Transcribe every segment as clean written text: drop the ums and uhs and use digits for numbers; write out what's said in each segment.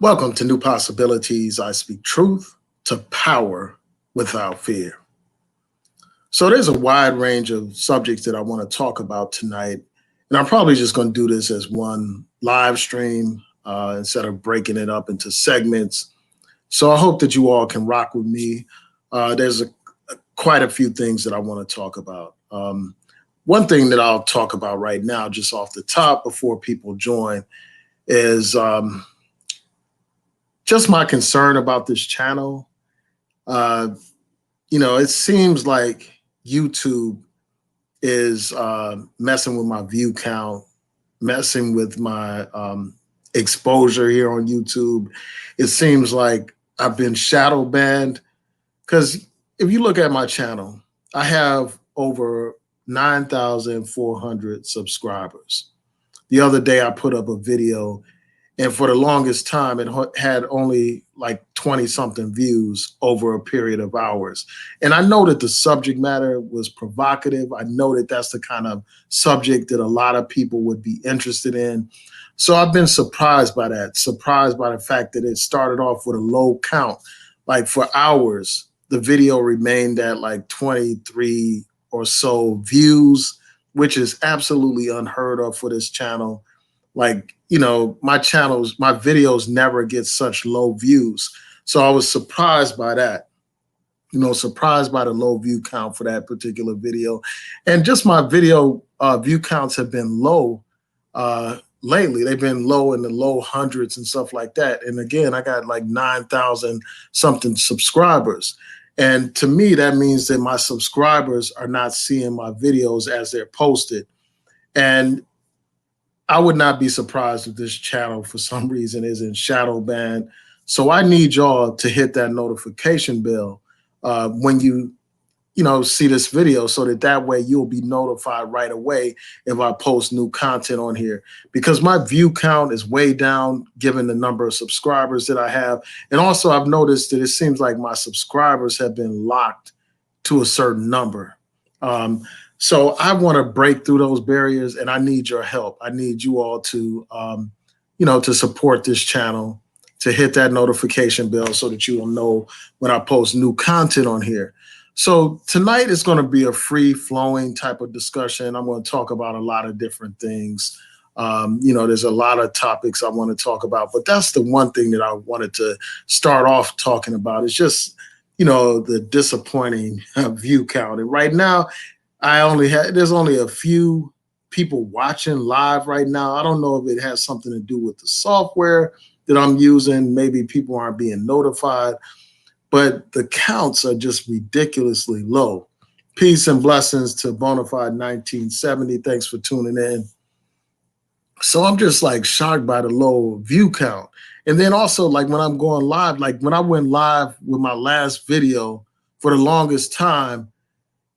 Welcome to New Possibilities. I speak truth to power without fear. So there's a wide range of subjects that I want to talk about tonight. And I'm probably just going to do this as one live stream instead of breaking it up into segments. So I hope that you all can rock with me. There's quite a few things that I want to talk about. One thing that I'll talk about right now, just off the top before people join, is just my concern about this channel. It seems like YouTube is messing with my view count, messing with my exposure here on YouTube. It seems like I've been shadow banned because if you look at my channel, I have over 9,400 subscribers. The other day I put up a video, and for the longest time, it had only like 20 something views over a period of hours. And I know that the subject matter was provocative. I know that that's the kind of subject that a lot of people would be interested in. So I've been surprised by that, surprised by the fact that it started off with a low count. Like for hours, the video remained at like 23 or so views, which is absolutely unheard of for this channel. Like, my videos never get such low views. So I was surprised by that, surprised by the low view count for that particular video. And just my video view counts have been low lately. They've been low in the low hundreds and stuff like that. And again, I got like 9,000 something subscribers. And to me, that means that my subscribers are not seeing my videos as they're posted. And I would not be surprised if this channel for some reason isn't shadow banned. So I need y'all to hit that notification bell when you see this video, so that way you'll be notified right away if I post new content on here, because my view count is way down given the number of subscribers that I have. And also I've noticed that it seems like my subscribers have been locked to a certain number. So I want to break through those barriers, and I need your help. I need you all to, to support this channel, to hit that notification bell so that you will know when I post new content on here. So tonight is going to be a free-flowing type of discussion. I'm going to talk about a lot of different things. There's a lot of topics I want to talk about, but that's the one thing that I wanted to start off talking about. It's just, the disappointing view count. And right now, there's only a few people watching live right now. I don't know if it has something to do with the software that I'm using. Maybe people aren't being notified, but the counts are just ridiculously low. Peace and blessings to Bonafide 1970. Thanks for tuning in. So I'm just like shocked by the low view count. And then also, like when I'm going live, like when I went live with my last video, for the longest time,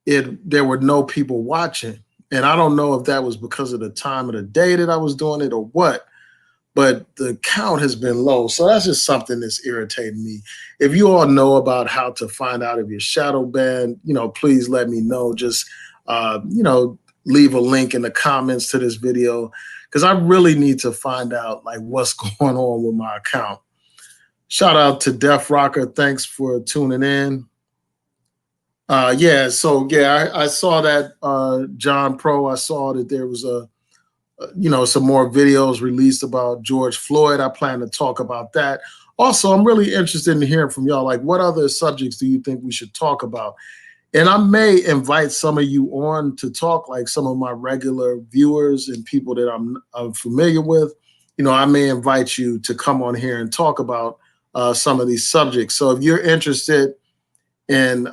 there were no people watching. And I don't know if that was because of the time of the day that I was doing it or what, but the count has been low. So that's just something that's irritating me. If you all know about how to find out if you're shadow banned, please let me know. Just, leave a link in the comments to this video, because I really need to find out like what's going on with my account. Shout out to Def Rocker. Thanks for tuning in. I saw that, John Pro. I saw that there was some more videos released about George Floyd. I plan to talk about that. Also, I'm really interested in hearing from y'all, like what other subjects do you think we should talk about? And I may invite some of you on to talk, like some of my regular viewers and people that I'm familiar with. I may invite you to come on here and talk about some of these subjects. So if you're interested in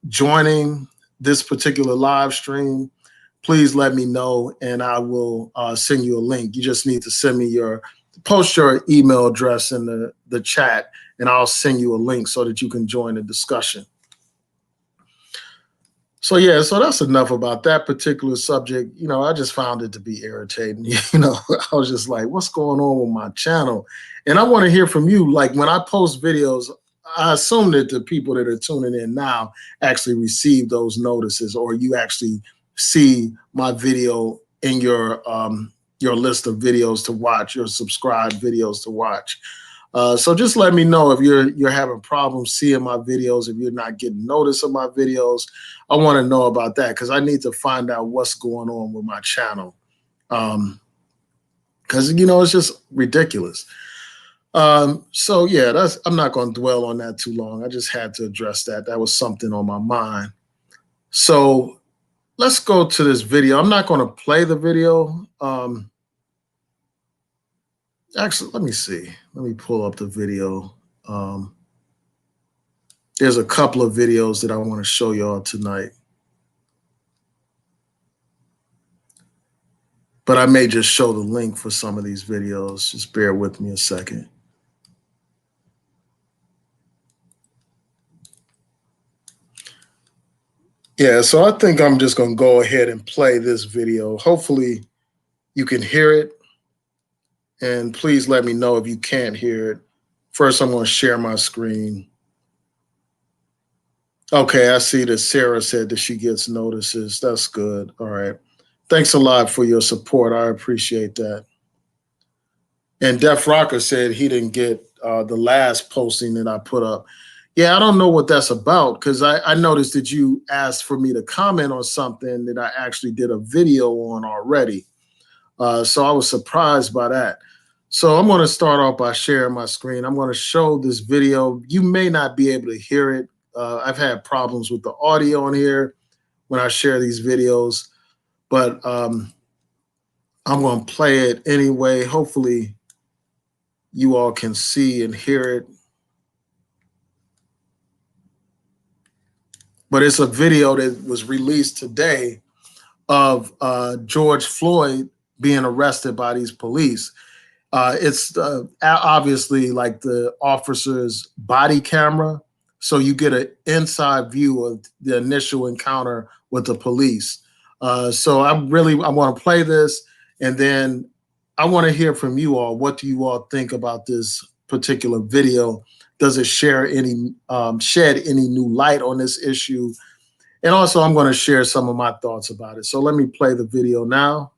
joining this particular live stream, please let me know and I will send you a link. You just need to post your email address in the chat, and I'll send you a link so that you can join the discussion. So that's enough about that particular subject. I just found it to be irritating. I was just like, what's going on with my channel? And I want to hear from you. Like when I post videos, I assume that the people that are tuning in now actually receive those notices, or you actually see my video in your list of videos to watch, your subscribed videos to watch. So just let me know if you're having problems seeing my videos, if you're not getting notice of my videos. I want to know about that because I need to find out what's going on with my channel. Because it's just ridiculous. So yeah, I'm not going to dwell on that too long. I just had to address that. That was something on my mind. So let's go to this video. I'm not going to play the video. Actually, let me see. Let me pull up the video. There's a couple of videos that I want to show y'all tonight. But I may just show the link for some of these videos. Just bear with me a second. Yeah, so I think I'm just going to go ahead and play this video. Hopefully you can hear it. And please let me know if you can't hear it. First, I'm going to share my screen. Okay, I see that Sarah said that she gets notices. That's good. All right. Thanks a lot for your support. I appreciate that. And Def Rocker said he didn't get the last posting that I put up. Yeah, I don't know what that's about because I noticed that you asked for me to comment on something that I actually did a video on already. So I was surprised by that. So I'm going to start off by sharing my screen. I'm going to show this video. You may not be able to hear it. I've had problems with the audio on here when I share these videos, but I'm going to play it anyway. Hopefully you all can see and hear it. But it's a video that was released today of George Floyd being arrested by these police. It's obviously like the officer's body camera. So you get an inside view of the initial encounter with the police. So I want to play this, and then I want to hear from you all. What do you all think about this particular video? Does it shed any new light on this issue? And also, I'm going to share some of my thoughts about it. So let me play the video now.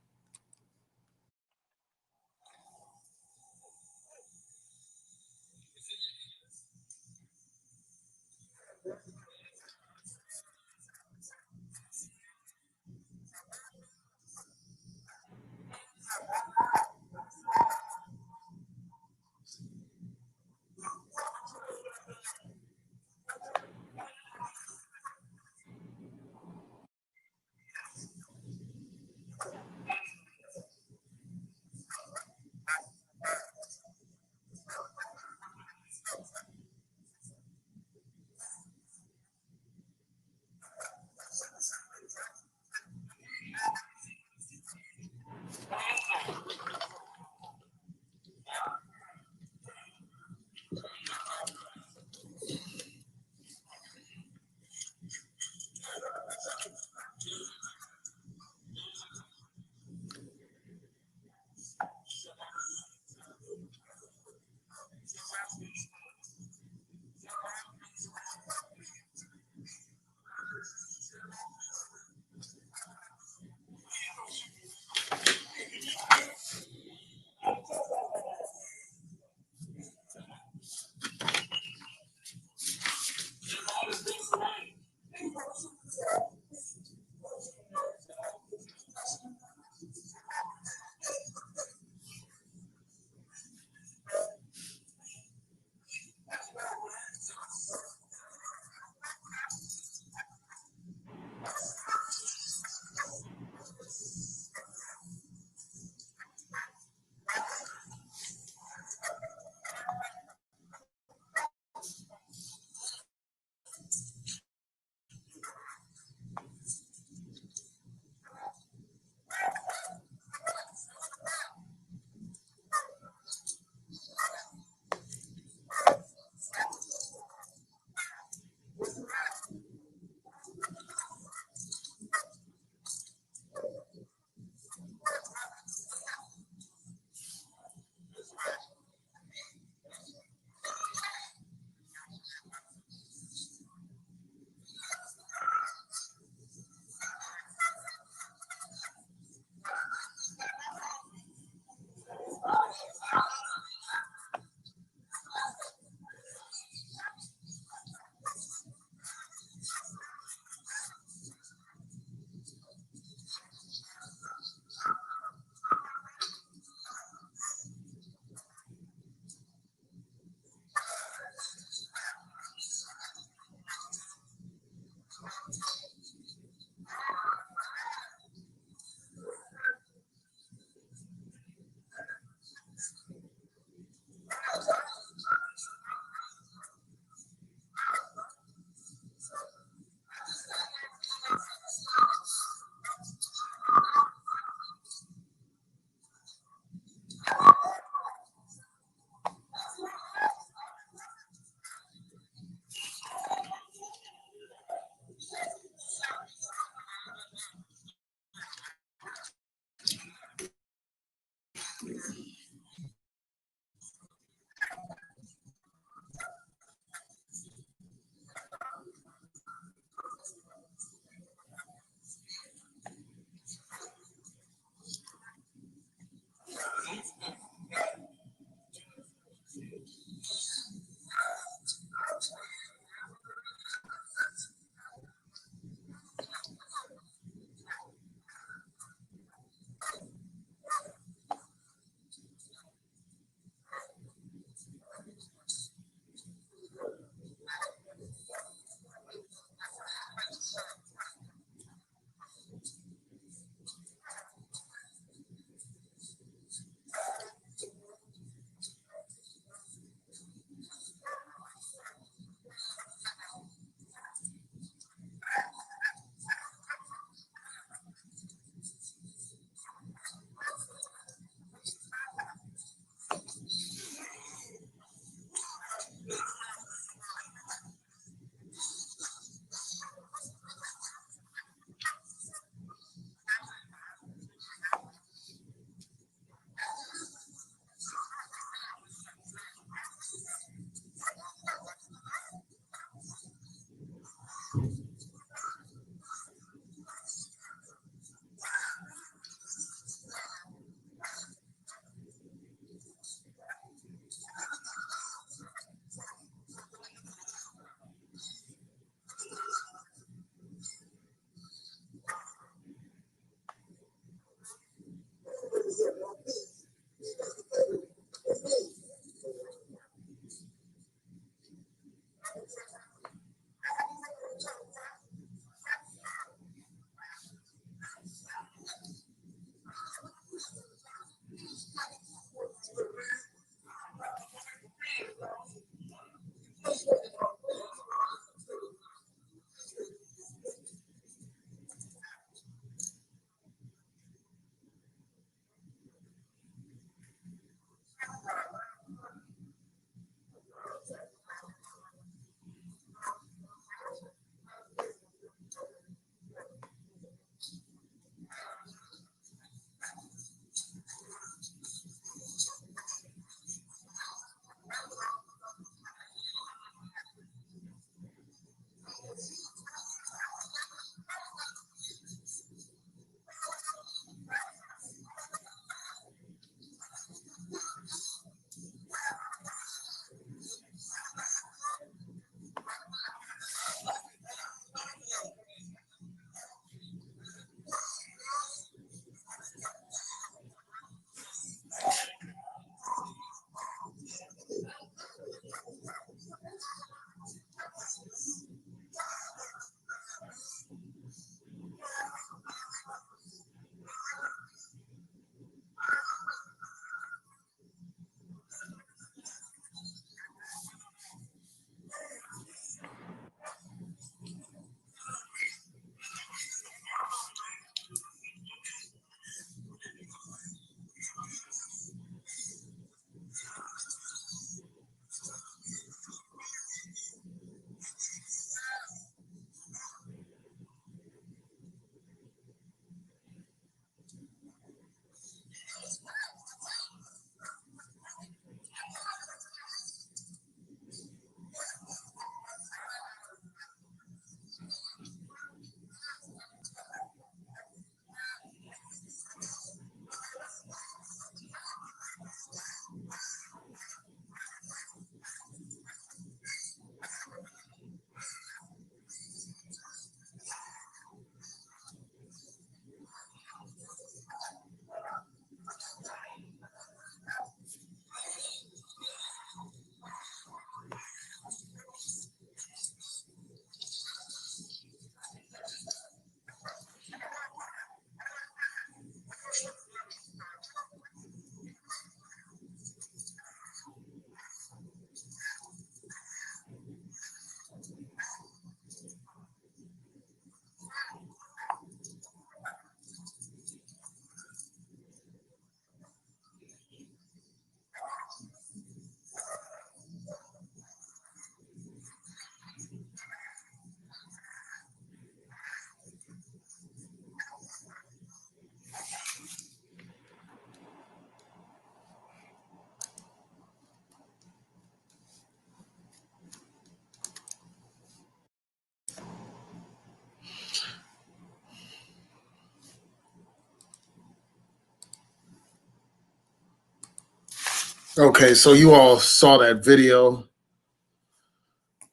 Okay, so you all saw that video.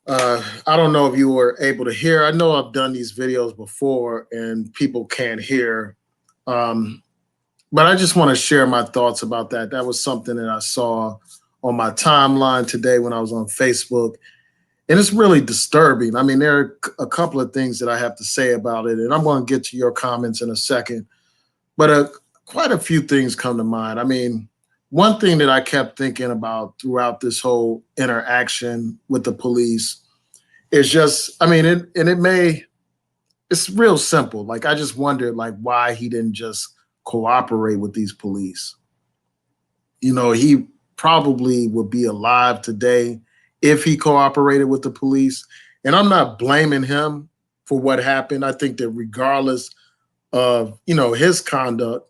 I don't know if you were able to hear. I know I've done these videos before and people can't hear. Um, but I just want to share my thoughts about that. That was something that I saw on my timeline today when I was on Facebook. And it's really disturbing. I mean, there are a couple of things that I have to say about it, and I'm going to get to your comments in a second. But quite a few things come to mind. I mean, one thing that I kept thinking about throughout this whole interaction with the police is just, I mean, it's real simple. Like, I just wondered, like, why he didn't just cooperate with these police. You know, he probably would be alive today if he cooperated with the police. And I'm not blaming him for what happened. I think that regardless of, his conduct,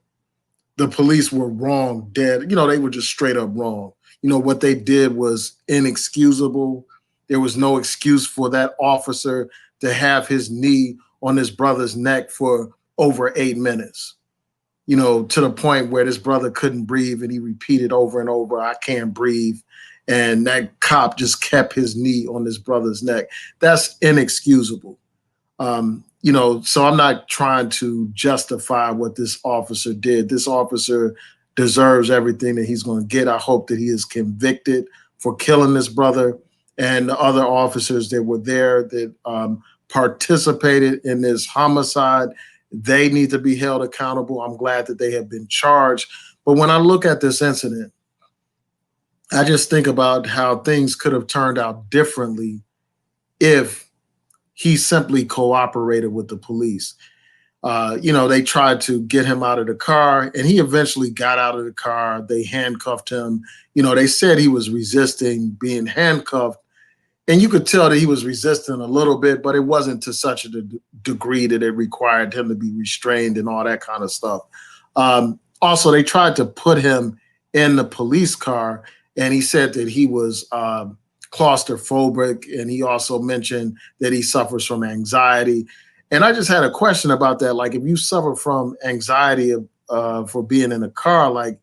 the police were wrong, dead. They were just straight up wrong. What they did was inexcusable. There was no excuse for that officer to have his knee on his brother's neck for over 8 minutes, to the point where this brother couldn't breathe and he repeated over and over, "I can't breathe." And that cop just kept his knee on his brother's neck. That's inexcusable. So I'm not trying to justify what this officer did. This officer deserves everything that he's going to get. I hope that he is convicted for killing this brother and the other officers that were there that participated in this homicide. They need to be held accountable. I'm glad that they have been charged. But when I look at this incident, I just think about how things could have turned out differently if he simply cooperated with the police. They tried to get him out of the car, and he eventually got out of the car. They handcuffed him. They said he was resisting being handcuffed, and you could tell that he was resisting a little bit, but it wasn't to such a degree that it required him to be restrained and all that kind of stuff. Also, they tried to put him in the police car, and he said that he was claustrophobic, and he also mentioned that he suffers from anxiety. And I just had a question about that. Like, if you suffer from anxiety for being in a car, like,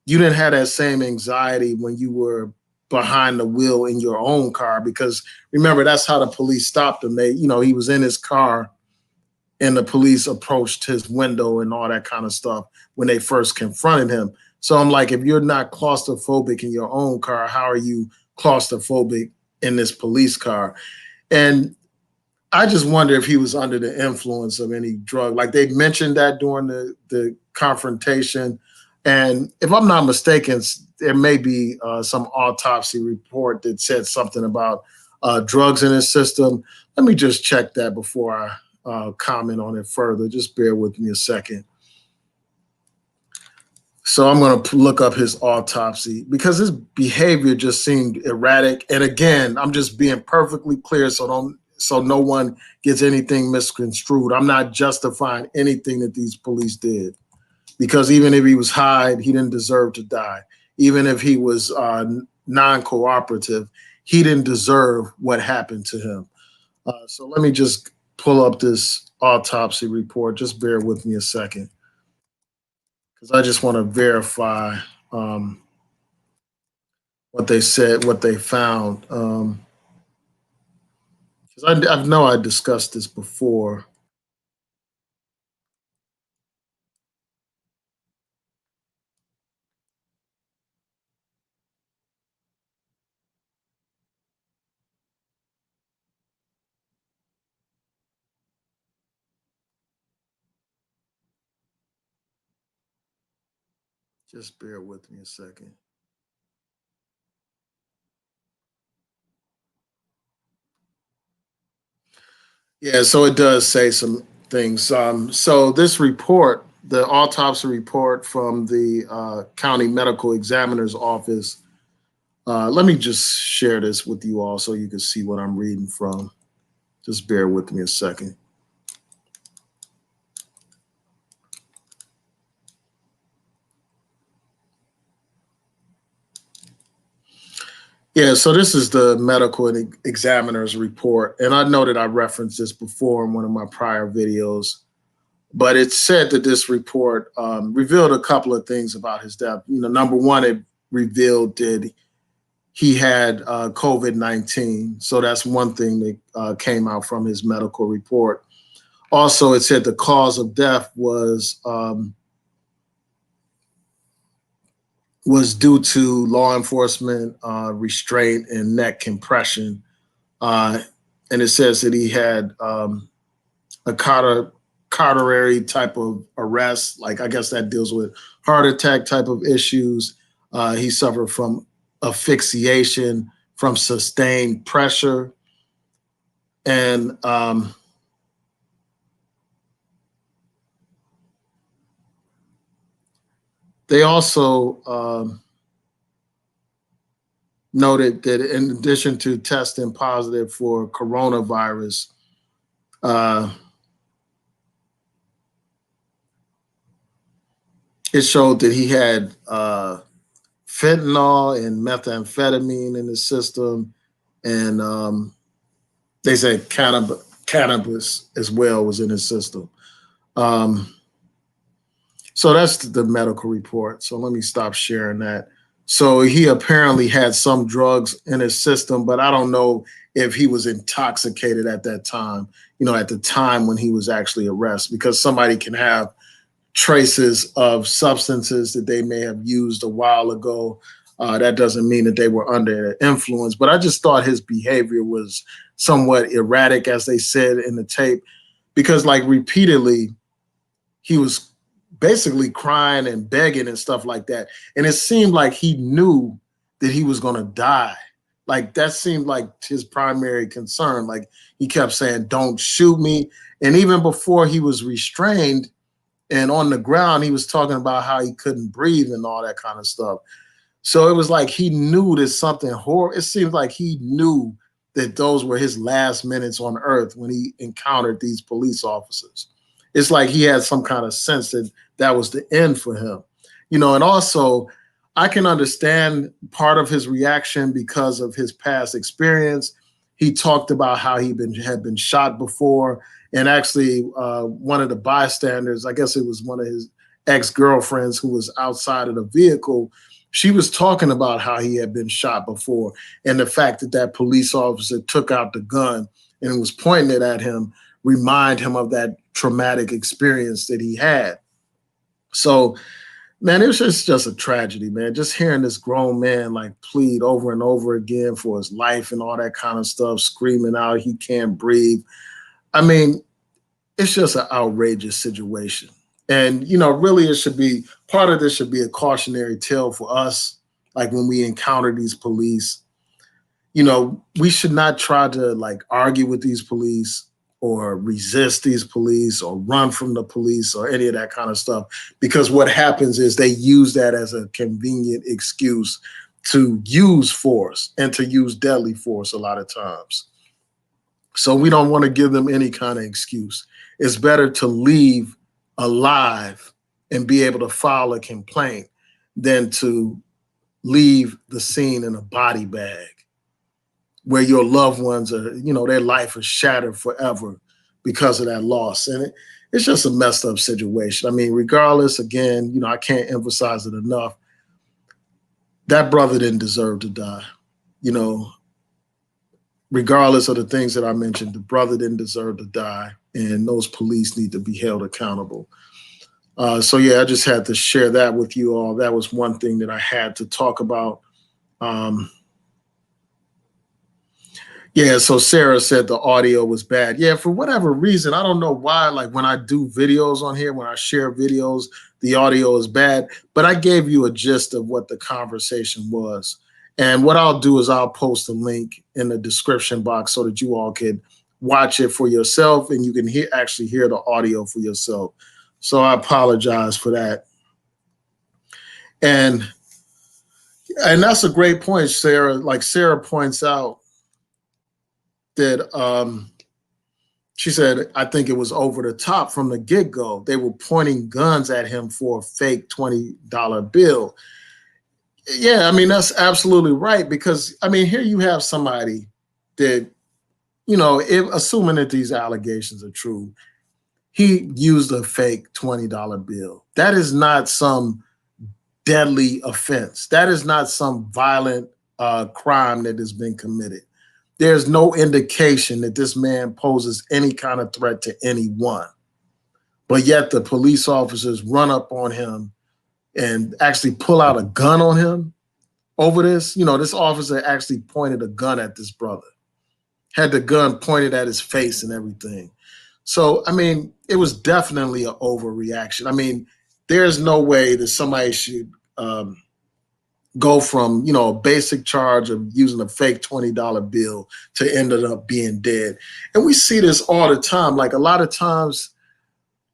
you didn't have that same anxiety when you were behind the wheel in your own car, because remember, that's how the police stopped him. He was in his car and the police approached his window and all that kind of stuff when they first confronted him. So I'm like, if you're not claustrophobic in your own car, how are you claustrophobic in this police car? And I just wonder if he was under the influence of any drug. Like, they mentioned that during the confrontation. And if I'm not mistaken, there may be some autopsy report that said something about drugs in his system. Let me just check that before I comment on it further. Just bear with me a second. So I'm going to look up his autopsy because his behavior just seemed erratic. And again, I'm just being perfectly clear, so no one gets anything misconstrued. I'm not justifying anything that these police did, because even if he was high, he didn't deserve to die. Even if he was non-cooperative, he didn't deserve what happened to him. So let me just pull up this autopsy report. Just bear with me a second, because I just want to verify what they said, what they found. Because I know I discussed this before. Just bear with me a second. Yeah, so it does say some things. So this report, the autopsy report from the county medical examiner's office, let me just share this with you all so you can see what I'm reading from. Just bear with me a second. Yeah, so this is the medical examiner's report. And I know that I referenced this before in one of my prior videos, but it said that this report revealed a couple of things about his death. Number one, it revealed that he had COVID-19. So that's one thing that came out from his medical report. Also, it said the cause of death was due to law enforcement restraint and neck compression. And it says that he had a coronary type of arrest. Like, I guess that deals with heart attack type of issues. He suffered from asphyxiation from sustained pressure. And they also noted that in addition to testing positive for coronavirus, it showed that he had fentanyl and methamphetamine in his system, and they said cannabis as well was in his system. So that's the medical report. So let me stop sharing that. So he apparently had some drugs in his system, but I don't know if he was intoxicated at that time, at the time when he was actually arrested, because somebody can have traces of substances that they may have used a while ago. That doesn't mean that they were under influence, but I just thought his behavior was somewhat erratic, as they said in the tape, because like repeatedly he was basically crying and begging and stuff like that. And it seemed like he knew that he was going to die. Like that seemed like his primary concern. Like he kept saying, "Don't shoot me." And even before he was restrained and on the ground, he was talking about how he couldn't breathe and all that kind of stuff. So it was like he knew that something horrible. It seemed like he knew that those were his last minutes on earth when he encountered these police officers. It's like he had some kind of sense that that was the end for him. And also I can understand part of his reaction because of his past experience. He talked about how had been shot before. And actually, one of the bystanders, I guess it was one of his ex-girlfriends who was outside of the vehicle, she was talking about how he had been shot before. And the fact that that police officer took out the gun and was pointing it at him remind him of that traumatic experience that he had. So, man, it was just a tragedy, man. Just hearing this grown man like plead over and over again for his life and all that kind of stuff, screaming out he can't breathe. I mean, it's just an outrageous situation. And, really it should be, part of this should be a cautionary tale for us. Like when we encounter these police, we should not try to like argue with these police or resist these police or run from the police or any of that kind of stuff. Because what happens is they use that as a convenient excuse to use force and to use deadly force a lot of times. So we don't want to give them any kind of excuse. It's better to leave alive and be able to file a complaint than to leave the scene in a body bag where your loved ones are, their life is shattered forever because of that loss. And it's just a messed up situation. I mean, regardless, again, I can't emphasize it enough. That brother didn't deserve to die. Regardless of the things that I mentioned, the brother didn't deserve to die, and those police need to be held accountable. So yeah, I just had to share that with you all. That was one thing that I had to talk about. Yeah, so Sarah said the audio was bad. Yeah, for whatever reason, I don't know why, like when I do videos on here, when I share videos, the audio is bad, but I gave you a gist of what the conversation was. And what I'll do is I'll post a link in the description box so that you all can watch it for yourself and you can actually hear the audio for yourself. So I apologize for that. And that's a great point, Sarah. Like Sarah points out that she said, I think it was over the top from the get-go. They were pointing guns at him for a fake $20 bill. Yeah, I mean, that's absolutely right. Because, I mean, here you have somebody that, assuming that these allegations are true, he used a fake $20 bill. That is not some deadly offense. That is not some violent crime that has been committed. There's no indication that this man poses any kind of threat to anyone. But yet the police officers run up on him and actually pull out a gun on him over this. This officer actually pointed a gun at this brother, had the gun pointed at his face and everything. So, I mean, it was definitely an overreaction. I mean, there's no way that somebody should go from, a basic charge of using a fake $20 bill to ended up being dead. And we see this all the time. Like a lot of times,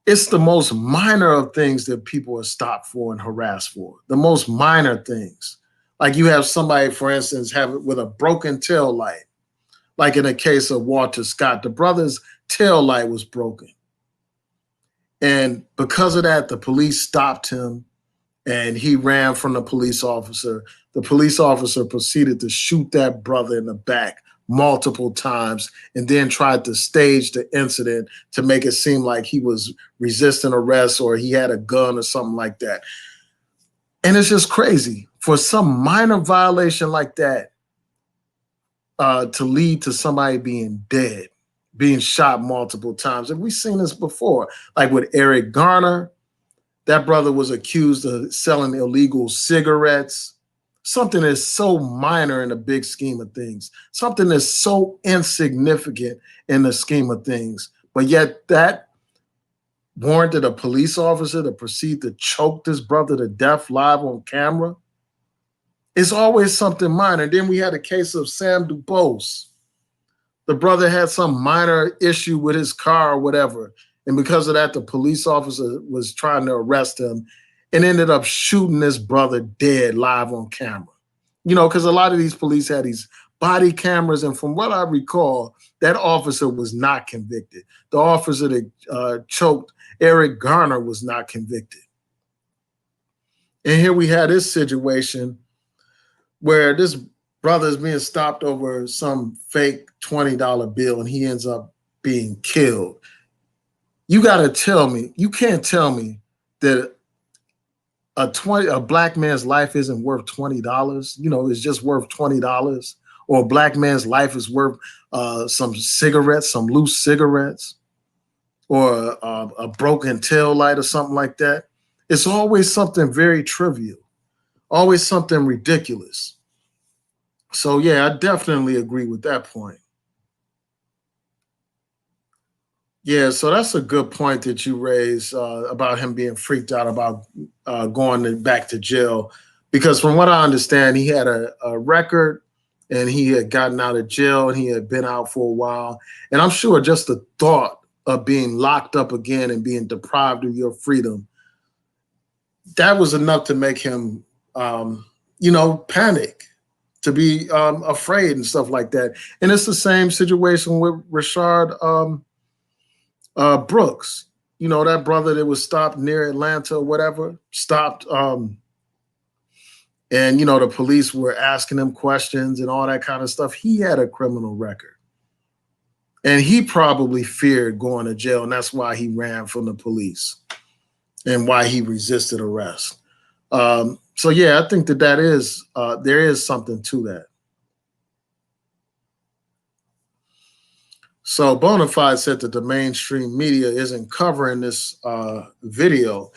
it's the most minor of things that people are stopped for and harassed for. The most minor things. Like you have somebody, for instance, have it with a broken tail light. Like in the case of Walter Scott, the brother's tail light was broken. And because of that, the police stopped him and he ran from the police officer. The police officer proceeded to shoot that brother in the back multiple times and then tried to stage the incident to make it seem like he was resisting arrest or he had a gun or something like that. And it's just crazy for some minor violation like that to lead to somebody being dead, being shot multiple times. And we've seen this before, like with Eric Garner. That brother was accused of selling illegal cigarettes, something that's so minor in the big scheme of things, something that's so insignificant in the scheme of things. But yet that warranted a police officer to proceed to choke this brother to death live on camera. It's always something minor. Then we had a case of Sam Dubose. The brother had some minor issue with his car or whatever. And because of that, the police officer was trying to arrest him and ended up shooting this brother dead live on camera. Because a lot of these police had these body cameras. And from what I recall, that officer was not convicted. The officer that choked Eric Garner was not convicted. And here we had this situation where this brother is being stopped over some fake $20 bill and he ends up being killed. You got to tell me, you can't tell me that a black man's life isn't worth $20. It's just worth $20, or a black man's life is worth some cigarettes, some loose cigarettes, or a broken tail light or something like that. It's always something very trivial, always something ridiculous. So yeah, I definitely agree with that point. Yeah, so that's a good point that you raised about him being freaked out about back to jail. Because from what I understand, he had a record and he had gotten out of jail and he had been out for a while. And I'm sure just the thought of being locked up again and being deprived of your freedom, that was enough to make him, panic, to be afraid and stuff like that. And it's the same situation with Rashard Brooks, that brother that was stopped near Atlanta or whatever, stopped. And, the police were asking him questions and all that kind of stuff. He had a criminal record. And he probably feared going to jail. And that's why he ran from the police and why he resisted arrest. So, yeah, I think that is there is something to that. So Bonafide said that the mainstream media isn't covering this video.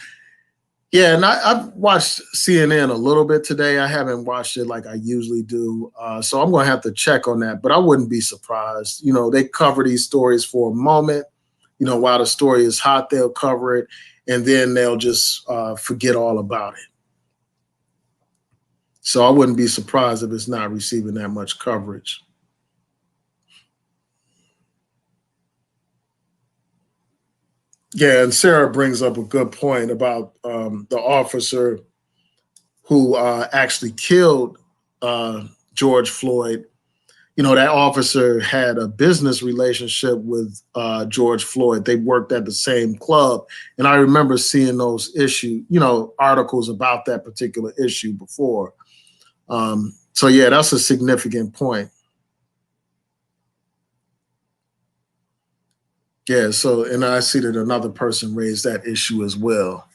Yeah, and I've watched CNN a little bit today. I haven't watched it like I usually do. So I'm going to have to check on that, but I wouldn't be surprised. They cover these stories for a moment. While the story is hot, they'll cover it, and then they'll just forget all about it. So I wouldn't be surprised if it's not receiving that much coverage. Yeah, and Sarah brings up a good point about the officer who actually killed George Floyd. That officer had a business relationship with George Floyd. They worked at the same club. And I remember seeing those articles about that particular issue before. So, yeah, that's a significant point. Yeah, so, and I see that another person raised that issue as well.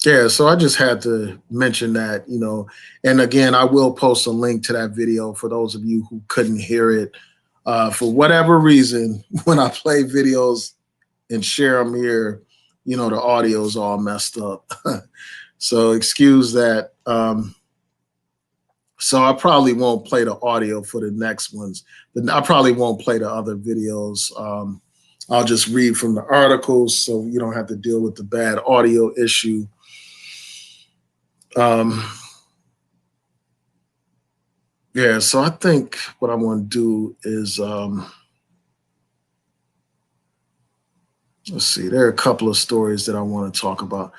Yeah, so I just had to mention that, you know, and again, I will post a link to that video for those of you who couldn't hear it. For whatever reason, when I play videos and share them here, you know, the audio's all messed up. So excuse that. So I probably won't play the audio for the next ones. But I probably won't play the other videos. I'll just read from the articles so you don't have to deal with the bad audio issue. Um, yeah, so I think what I want to do is let's see. There are a couple of stories that I want to talk about.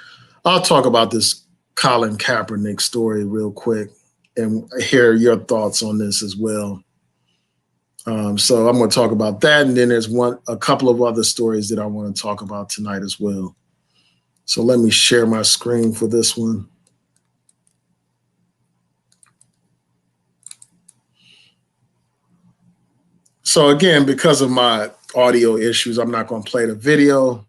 I'll talk about this Colin Kaepernick story real quick and hear your thoughts on this as well. So I'm going to talk about that, and then there's a couple of other stories that I want to talk about tonight as well. So let me share my screen for this one. So again, because of my audio issues, I'm not going to play the video,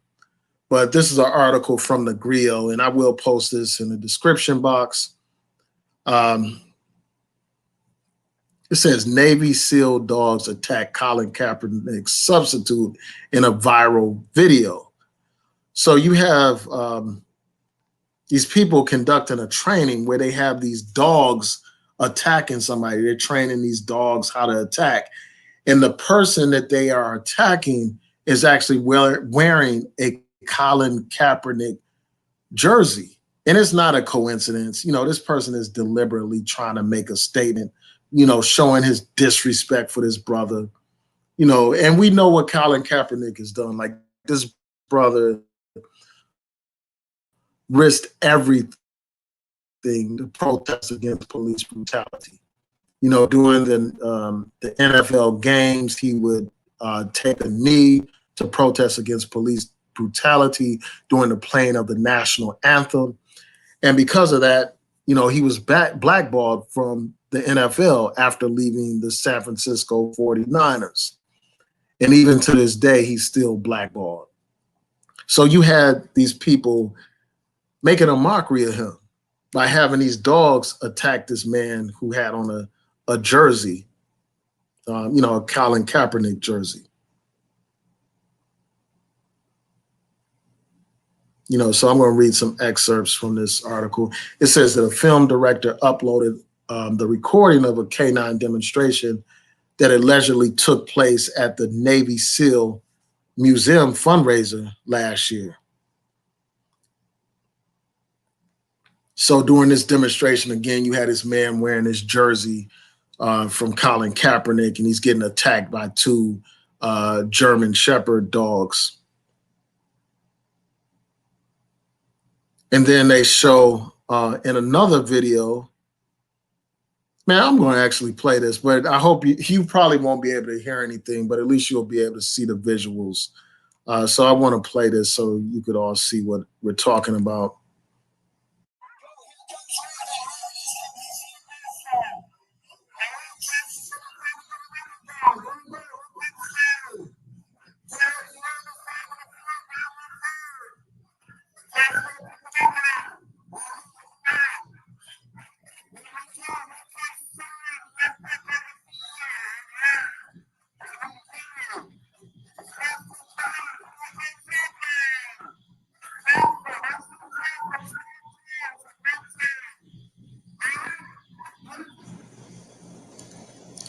but this is an article from the Griot, and I will post this in the description box. Um, It says Navy SEAL dogs attack Colin Kaepernick's substitute in a viral video. So you have these people conducting a training where they have these dogs attacking somebody. They're training these dogs how to attack. And the person that they are attacking is actually wearing a Colin Kaepernick jersey. And it's not a coincidence. You know, this person is deliberately trying to make a statement, you know, showing his disrespect for this brother, you know, and we know what Colin Kaepernick has done. Like, this brother risked everything to protest against police brutality. You know, during the NFL games, he would take a knee to protest against police brutality during the playing of the national anthem. And because of that, you know, he was blackballed from the NFL after leaving the San Francisco 49ers. And even to this day, he's still blackballed. So you had these people making a mockery of him by having these dogs attack this man who had on a jersey, you know, a Colin Kaepernick jersey. You know, so I'm going to read some excerpts from this article. It says that a film director uploaded the recording of a canine demonstration that allegedly took place at the Navy SEAL Museum fundraiser last year. So during this demonstration, again, you had this man wearing this jersey from Colin Kaepernick, and he's getting attacked by two German Shepherd dogs. And then they show in another video, man, I'm going to actually play this, but I hope you probably won't be able to hear anything, but at least you'll be able to see the visuals. So I want to play this so you could all see what we're talking about.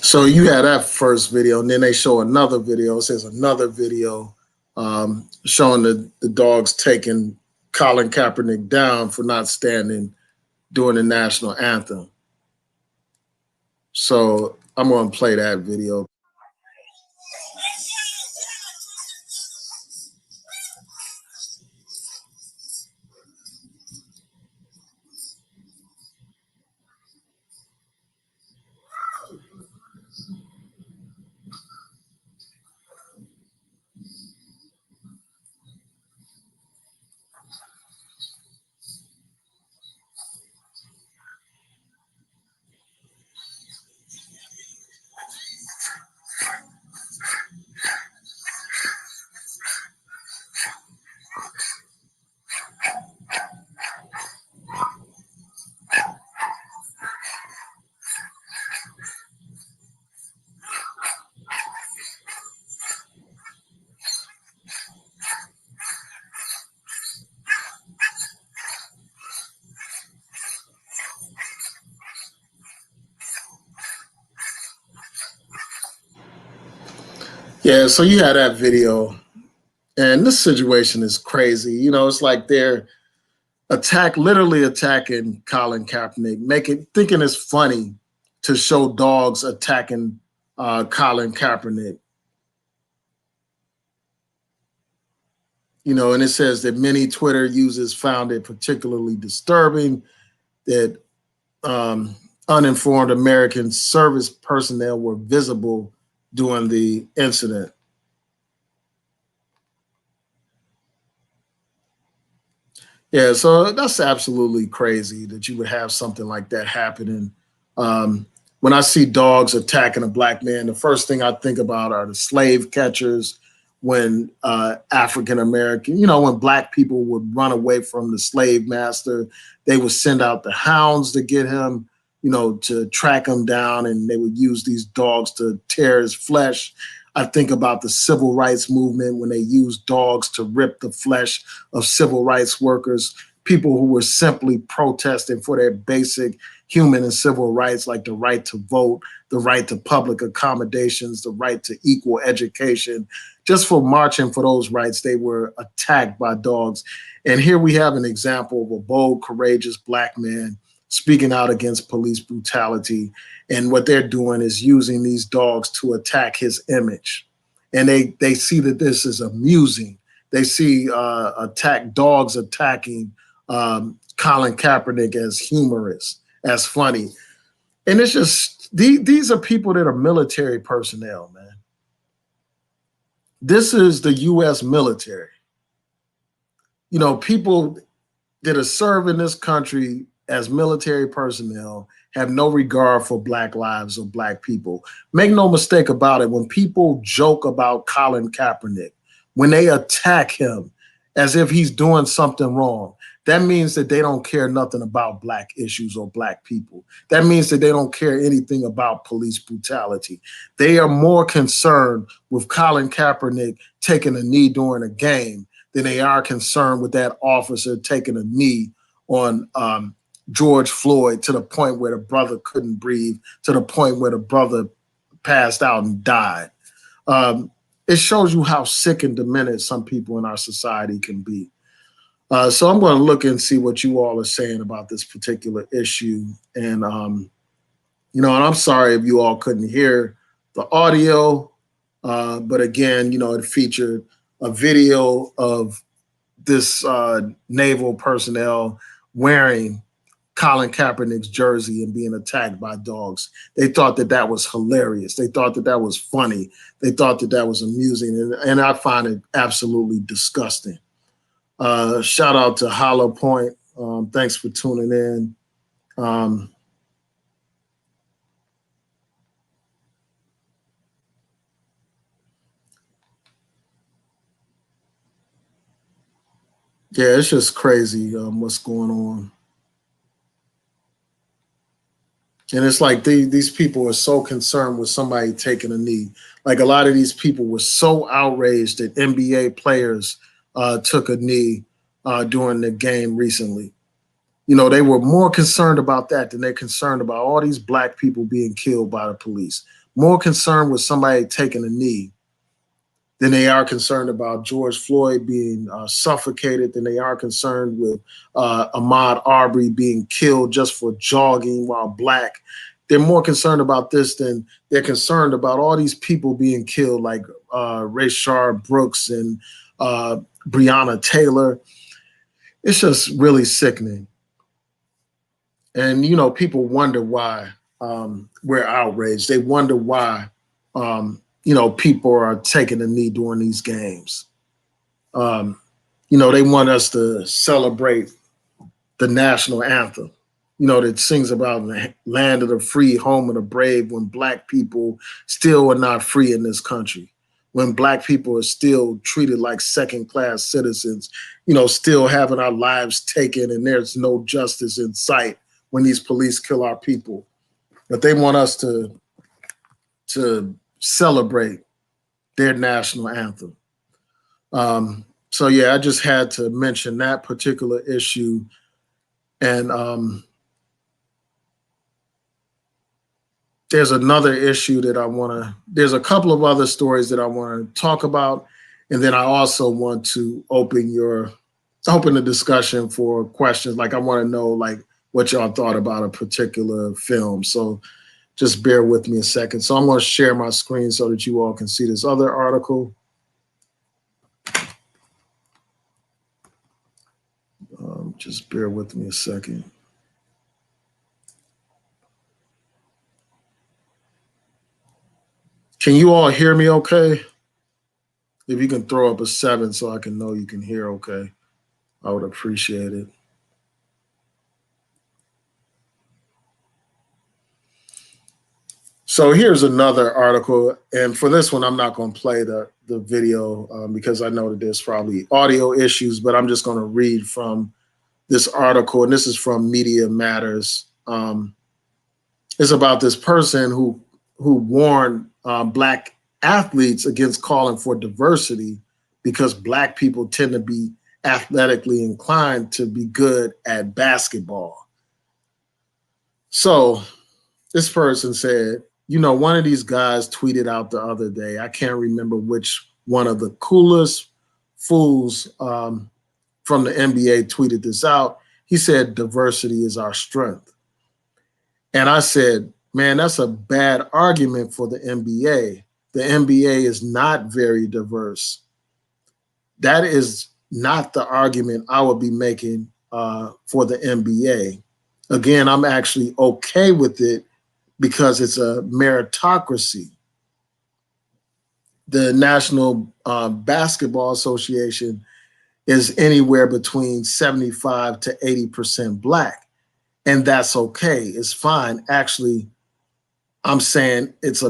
So you had that first video, and then they show another video. It says another video showing the dogs taking Colin Kaepernick down for not standing during the national anthem. So I'm going to play that video. Yeah, so you had that video, and this situation is crazy. It's like they're literally attacking Colin Kaepernick, thinking it's funny to show dogs attacking Colin Kaepernick. And it says that many Twitter users found it particularly disturbing that um, uninformed American service personnel were visible during the incident. Yeah, so that's absolutely crazy that you would have something like that happening. Um, when I see dogs attacking a black man, the first thing I think about are the slave catchers. When African American, when black people would run away from the slave master, they would send out the hounds to get him, to track him down, and they would use these dogs to tear his flesh. I think about the civil rights movement when they used dogs to rip the flesh of civil rights workers, people who were simply protesting for their basic human and civil rights, like the right to vote, the right to public accommodations, the right to equal education. Just for marching for those rights, they were attacked by dogs. And here we have an example of a bold, courageous black man speaking out against police brutality. And what they're doing is using these dogs to attack his image. And they see that this is amusing. They see dogs attacking Colin Kaepernick as humorous, as funny. And it's just, these are people that are military personnel, man. This is the U.S. military. People that are serving this country as military personnel have no regard for black lives or black people. Make no mistake about it, when people joke about Colin Kaepernick, when they attack him as if he's doing something wrong, that means that they don't care nothing about black issues or black people. That means that they don't care anything about police brutality. They are more concerned with Colin Kaepernick taking a knee during a game than they are concerned with that officer taking a knee on George Floyd, to the point where the brother couldn't breathe, to the point where the brother passed out and died. It shows you how sick and demented some people in our society can be. So I'm going to look and see what you all are saying about this particular issue. And, and I'm sorry if you all couldn't hear the audio. But again, it featured a video of this naval personnel wearing Colin Kaepernick's jersey and being attacked by dogs. They thought that that was hilarious. They thought that that was funny. They thought that that was amusing. And I find it absolutely disgusting. Shout out to Hollow Point. Thanks for tuning in. Yeah, it's just crazy what's going on. And it's like these people are so concerned with somebody taking a knee. Like, a lot of these people were so outraged that NBA players took a knee during the game recently. They were more concerned about that than they're concerned about all these black people being killed by the police. More concerned with somebody taking a knee than they are concerned about George Floyd being suffocated, than they are concerned with Ahmaud Arbery being killed just for jogging while black. They're more concerned about this than they're concerned about all these people being killed, like Rayshard Brooks and Breonna Taylor. It's just really sickening. And, people wonder why we're outraged. They wonder why people are taking a knee during these games. They want us to celebrate the national anthem, that sings about the land of the free, home of the brave, when black people still are not free in this country, when black people are still treated like second-class citizens, still having our lives taken, and there's no justice in sight when these police kill our people. But they want us to celebrate their national anthem. So yeah, I just had to mention that particular issue. And there's another issue that there's a couple of other stories that I want to talk about. And then I also want to open the discussion for questions. Like I want to know like what y'all thought about a particular film. So just bear with me a second. So I'm going to share my screen so that you all can see this other article. Just bear with me a second. Can you all hear me okay? If you can throw up a 7 so I can know you can hear okay, I would appreciate it. So here's another article, and for this one, I'm not going to play the video because I know that there's probably audio issues, but I'm just going to read from this article, and this is from Media Matters. It's about this person who warned Black athletes against calling for diversity because Black people tend to be athletically inclined to be good at basketball. So this person said, you know, one of these guys tweeted out the other day, I can't remember which one of the coolest fools from the NBA tweeted this out. He said, diversity is our strength. And I said, man, that's a bad argument for the NBA. The NBA is not very diverse. That is not the argument I would be making for the NBA. Again, I'm actually okay with it because it's a meritocracy. The National Basketball Association is anywhere between 75 to 80% Black. And that's okay. It's fine. Actually, I'm not saying it's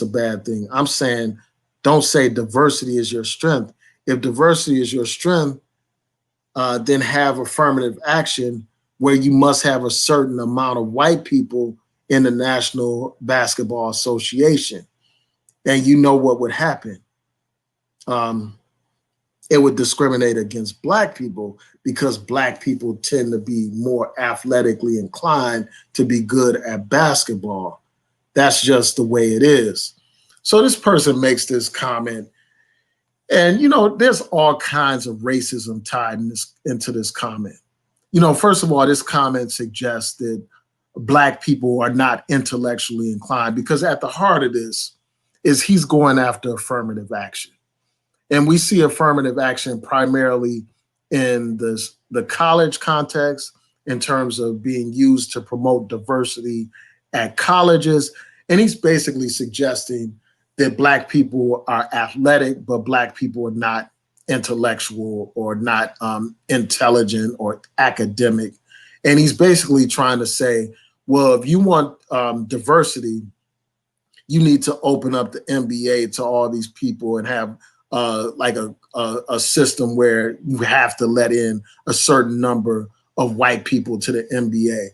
a bad thing. I'm saying don't say diversity is your strength. If diversity is your strength, then have affirmative action where you must have a certain amount of white people in the National Basketball Association. And you know what would happen. It would discriminate against Black people because Black people tend to be more athletically inclined to be good at basketball. That's just the way it is. So this person makes this comment, and you know, there's all kinds of racism tied into this comment. You know, first of all, this comment suggests that Black people are not intellectually inclined because at the heart of this is he's going after affirmative action. And we see affirmative action primarily in the college context in terms of being used to promote diversity at colleges. And he's basically suggesting that Black people are athletic, but Black people are not intellectual or not intelligent or academic. And he's basically trying to say, well, if you want diversity, you need to open up the NBA to all these people and have like a system where you have to let in a certain number of white people to the NBA.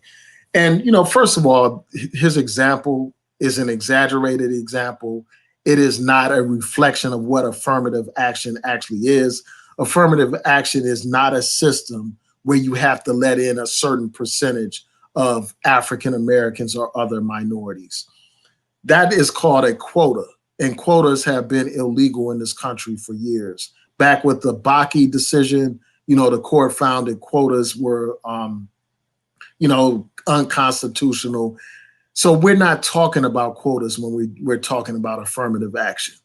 And, you know, first of all, his example is an exaggerated example. It is not a reflection of what affirmative action actually is. Affirmative action is not a system where you have to let in a certain percentage of African Americans or other minorities. That is called a quota. And quotas have been illegal in this country for years. Back with the Bakke decision, you know, the court found that quotas were, you know, unconstitutional. So we're not talking about quotas when we're talking about affirmative action.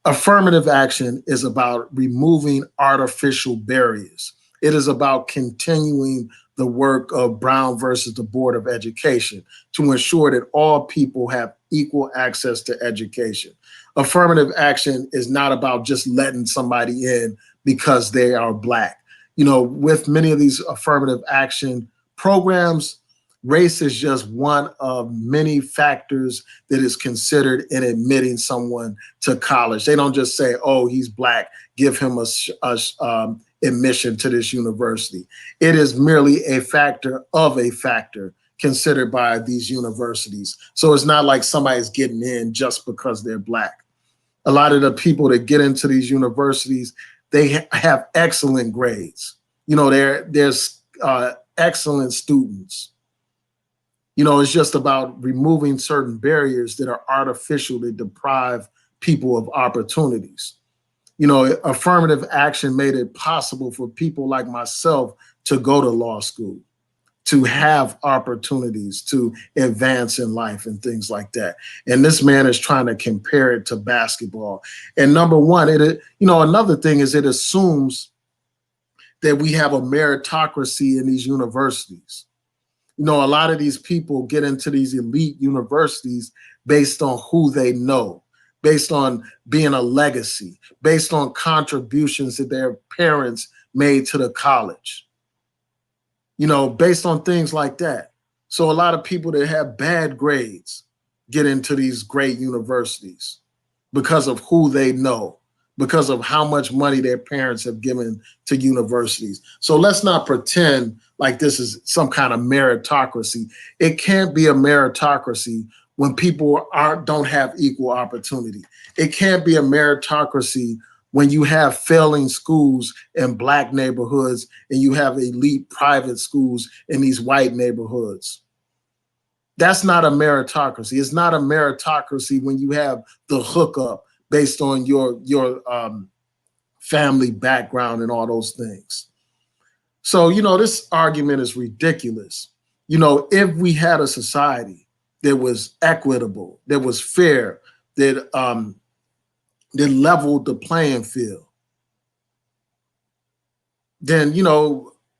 Affirmative action is about removing artificial barriers. It is about continuing the work of Brown versus the Board of Education to ensure that all people have equal access to education. Affirmative action is not about just letting somebody in because they are Black. You know, with many of these affirmative action programs, race is just one of many factors that is considered in admitting someone to college. They don't just say, oh, he's Black, give him a admission to this university. It is merely a factor of a factor considered by these universities. So it's not like somebody's getting in just because they're Black. A lot of the people that get into these universities, they have excellent grades. You know, there's excellent students. It's just about removing certain barriers that are artificial to deprive people of opportunities. Affirmative action made it possible for people like myself to go to law school, to have opportunities to advance in life and things like that. And this man is trying to compare it to basketball. And number one, another thing is it assumes that we have a meritocracy in these universities. A lot of these people get into these elite universities based on who they know, based on being a legacy, based on contributions that their parents made to the college, based on things like that. So a lot of people that have bad grades get into these great universities because of who they know, because of how much money their parents have given to universities. So let's not pretend like this is some kind of meritocracy. It can't be a meritocracy when people don't have equal opportunity. It can't be a meritocracy when you have failing schools in Black neighborhoods and you have elite private schools in these white neighborhoods. That's not a meritocracy. It's not a meritocracy when you have the hookup based on your family background and all those things. So, this argument is ridiculous. If we had a society that was equitable, that was fair, that leveled the playing field, then,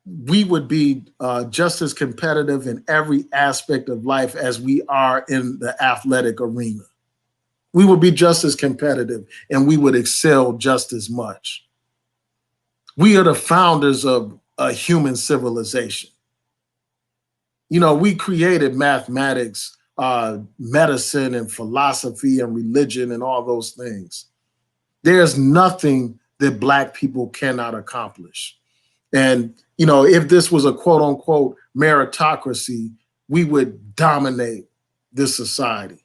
we would be just as competitive in every aspect of life as we are in the athletic arena. We would be just as competitive and we would excel just as much. We are the founders of a human civilization. We created mathematics, medicine, and philosophy and religion and all those things. There's nothing that Black people cannot accomplish. And, if this was a quote unquote meritocracy, we would dominate this society.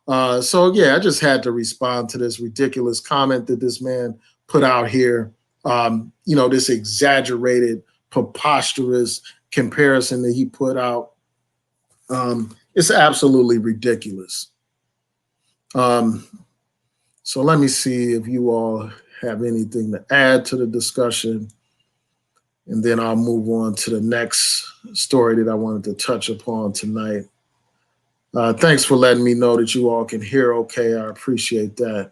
So, yeah, I just had to respond to this ridiculous comment that this man put out here. This exaggerated, preposterous comparison that he put out. It's absolutely ridiculous. So let me see if you all have anything to add to the discussion. And then I'll move on to the next story that I wanted to touch upon tonight. Thanks for letting me know that you all can hear okay. I appreciate that.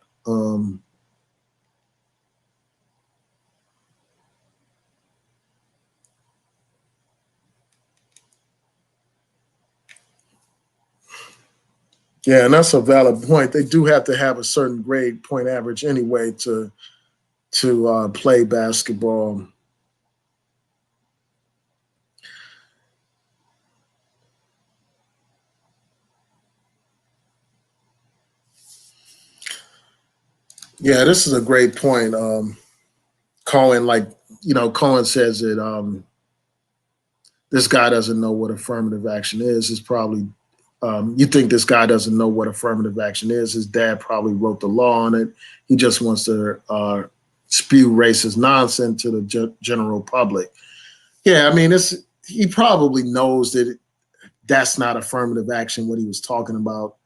Yeah, and that's a valid point. They do have to have a certain grade point average anyway to play basketball. Yeah, this is a great point. Cohen says that this guy doesn't know what affirmative action is. It's probably you think this guy doesn't know what affirmative action is. His dad probably wrote the law on it. He just wants to spew racist nonsense to the general public. Yeah, I mean, he probably knows that that's not affirmative action, what he was talking about,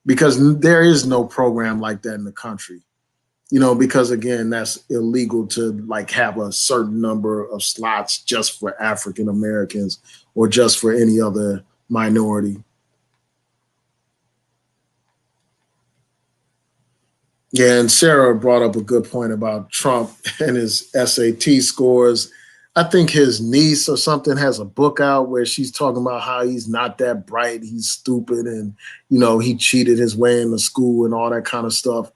because there is no program like that in the country. Because again, that's illegal to like have a certain number of slots just for African Americans or just for any other minority. Yeah, and Sarah brought up a good point about Trump and his SAT scores. I think his niece or something has a book out where she's talking about how he's not that bright, he's stupid, and he cheated his way into school and all that kind of stuff.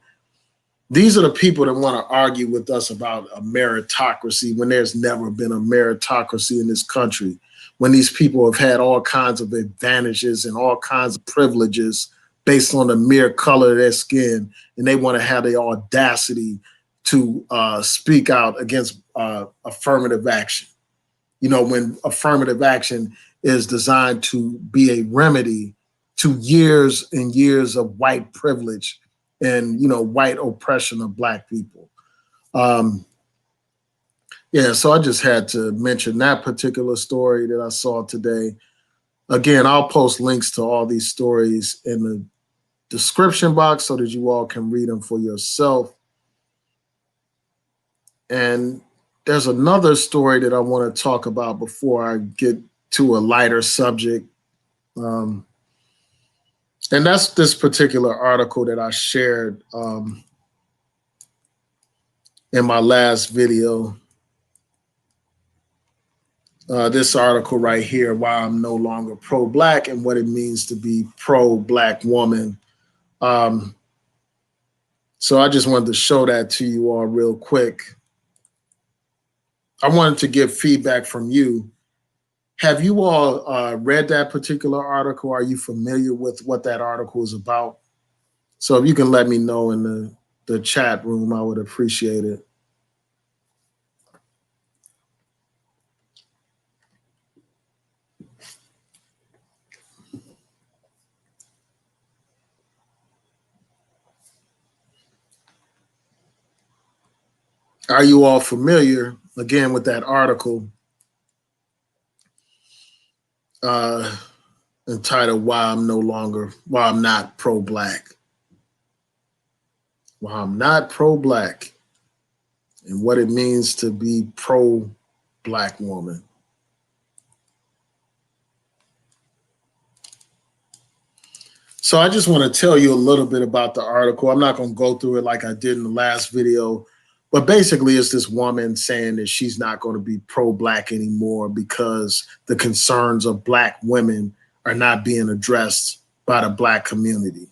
These are the people that want to argue with us about a meritocracy when there's never been a meritocracy in this country, when these people have had all kinds of advantages and all kinds of privileges based on the mere color of their skin, and they want to have the audacity to speak out against affirmative action. When affirmative action is designed to be a remedy to years and years of white privilege and white oppression of Black people. Yeah, so I just had to mention that particular story that I saw today. Again, I'll post links to all these stories in the description box so that you all can read them for yourself. And there's another story that I want to talk about before I get to a lighter subject. Um, and that's this particular article that I shared in my last video. This article right here, why I'm no longer pro-Black and what it means to be pro-Black woman. So I just wanted to show that to you all real quick. I wanted to get feedback from you. Have you all read that particular article? Are you familiar with what that article is about? So if you can let me know in the chat room, I would appreciate it. Are you all familiar, again, with that article entitled why I'm not pro-Black? Why I'm not pro-Black and what it means to be pro-Black woman. So I just want to tell you a little bit about the article. I'm not going to go through it like I did in the last video, but basically it's this woman saying that she's not going to be pro-Black anymore because the concerns of Black women are not being addressed by the Black community.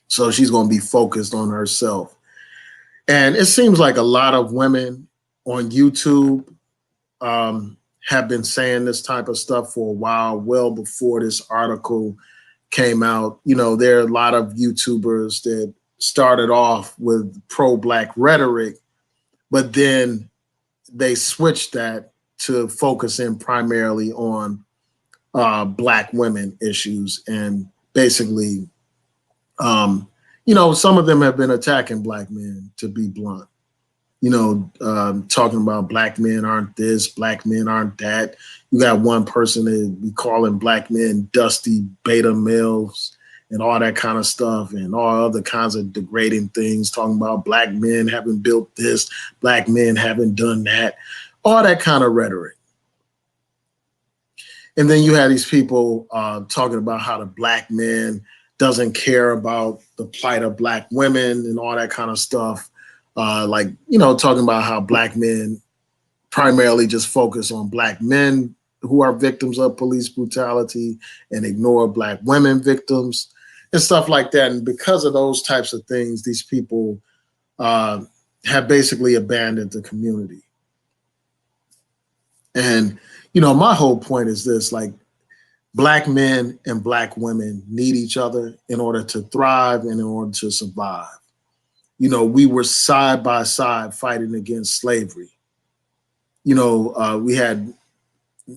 So she's going to be focused on herself. And it seems like a lot of women on YouTube have been saying this type of stuff for a while, well before this article came out. You know, there are a lot of YouTubers that started off with pro-Black rhetoric, but then they switched that to focus in primarily on Black women issues. And basically, you know, some of them have been attacking Black men, to be blunt. You know, talking about Black men aren't this, Black men aren't that. You got one person that be calling Black men dusty beta males and all that kind of stuff and all other kinds of degrading things, talking about Black men haven't built this, Black men haven't done that, all that kind of rhetoric. And then you had these people talking about how the Black man doesn't care about the plight of Black women and all that kind of stuff. Like, you know, talking about how Black men primarily just focus on Black men who are victims of police brutality and ignore Black women victims and stuff like that. And because of those types of things, these people have basically abandoned the community. And, you know, my whole point is this, like, Black men and Black women need each other in order to thrive and in order to survive. You know, we were side by side fighting against slavery. You know, we had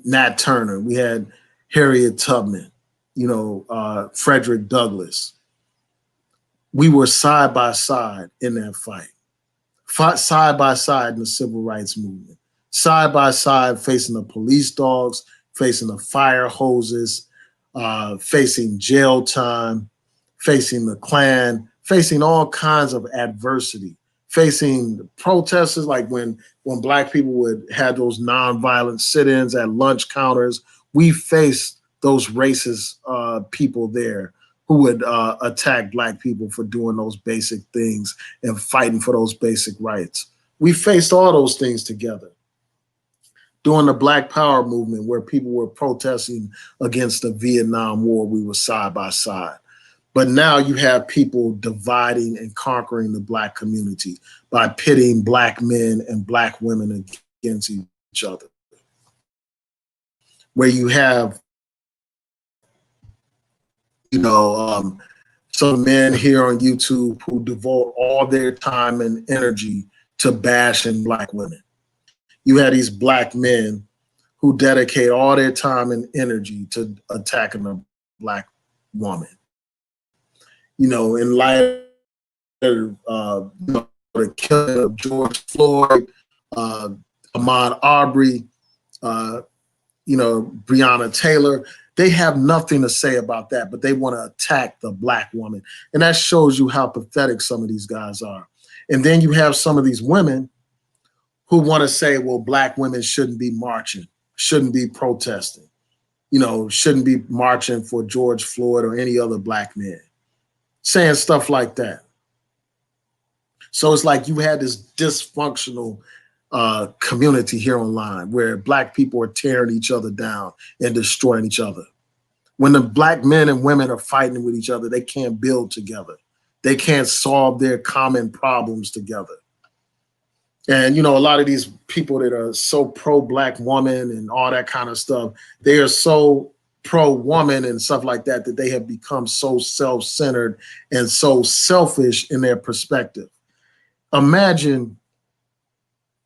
Nat Turner, we had Harriet Tubman, you know, Frederick Douglass. We were side by side in that fight, side by side in the civil rights movement, side by side facing the police dogs, facing the fire hoses, facing jail time, facing the Klan, facing all kinds of adversity, facing protesters, like when Black people would have those nonviolent sit-ins at lunch counters. We faced those racist people there who would attack Black people for doing those basic things and fighting for those basic rights. We faced all those things together. During the Black Power movement, where people were protesting against the Vietnam War, we were side by side. But now you have people dividing and conquering the Black community by pitting Black men and Black women against each other. Where you have, you know, some men here on YouTube who devote all their time and energy to bashing Black women. You have these Black men who dedicate all their time and energy to attacking a Black woman. You know, in light of the killing of George Floyd, Ahmaud Arbery, you know, Breonna Taylor, They have nothing to say about that, but they want to attack the black woman. And that shows you how pathetic some of these guys are. And then you have some of these women who want to say, well, black women shouldn't be marching, shouldn't be protesting, shouldn't be marching for George Floyd or any other black man, saying stuff like that. So it's like you had this dysfunctional community here online where black people are tearing each other down and destroying each other. When the black men and women are fighting with each other, they can't build together. They can't solve their common problems together. And, a lot of these people that are so pro-black woman and all that kind of stuff, they are so pro-woman and stuff like that, that they have become so self-centered and so selfish in their perspective. Imagine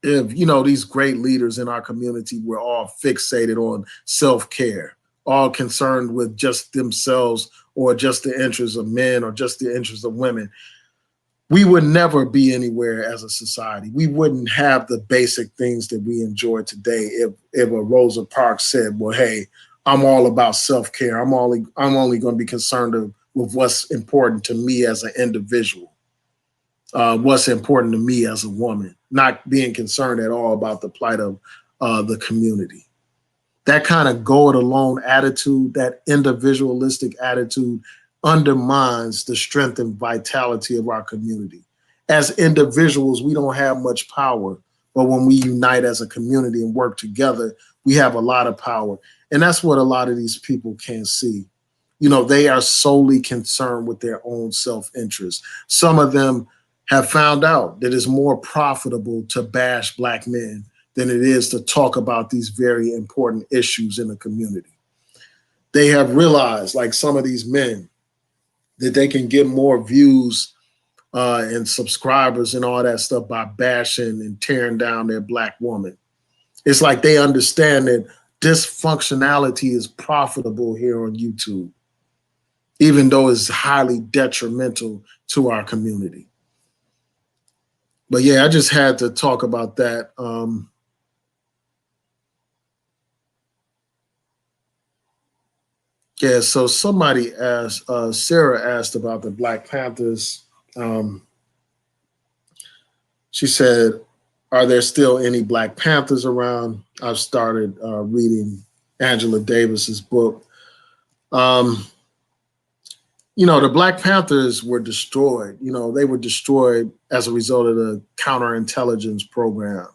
if, these great leaders in our community were all fixated on self-care, all concerned with just themselves or just the interests of men or just the interests of women. We would never be anywhere as a society. We wouldn't have the basic things that we enjoy today if a Rosa Parks said, well, hey, I'm all about self-care. I'm only going to be concerned with what's important to me as an individual, what's important to me as a woman, not being concerned at all about the plight of the community. That kind of go it alone attitude, that individualistic attitude, undermines the strength and vitality of our community. As individuals, we don't have much power, but when we unite as a community and work together, we have a lot of power. And that's what a lot of these people can't see. They are solely concerned with their own self-interest. Some of them have found out that it's more profitable to bash black men than it is to talk about these very important issues in the community. They have realized, like some of these men, that they can get more views and subscribers and all that stuff by bashing and tearing down their black woman. It's like they understand that dysfunctionality is profitable here on YouTube, even though it's highly detrimental to our community. But yeah, I just had to talk about that. Yeah, so somebody asked, Sarah asked about the Black Panthers. She said, are there still any Black Panthers around? I've started reading Angela Davis's book. The Black Panthers were destroyed. They were destroyed as a result of the counterintelligence program.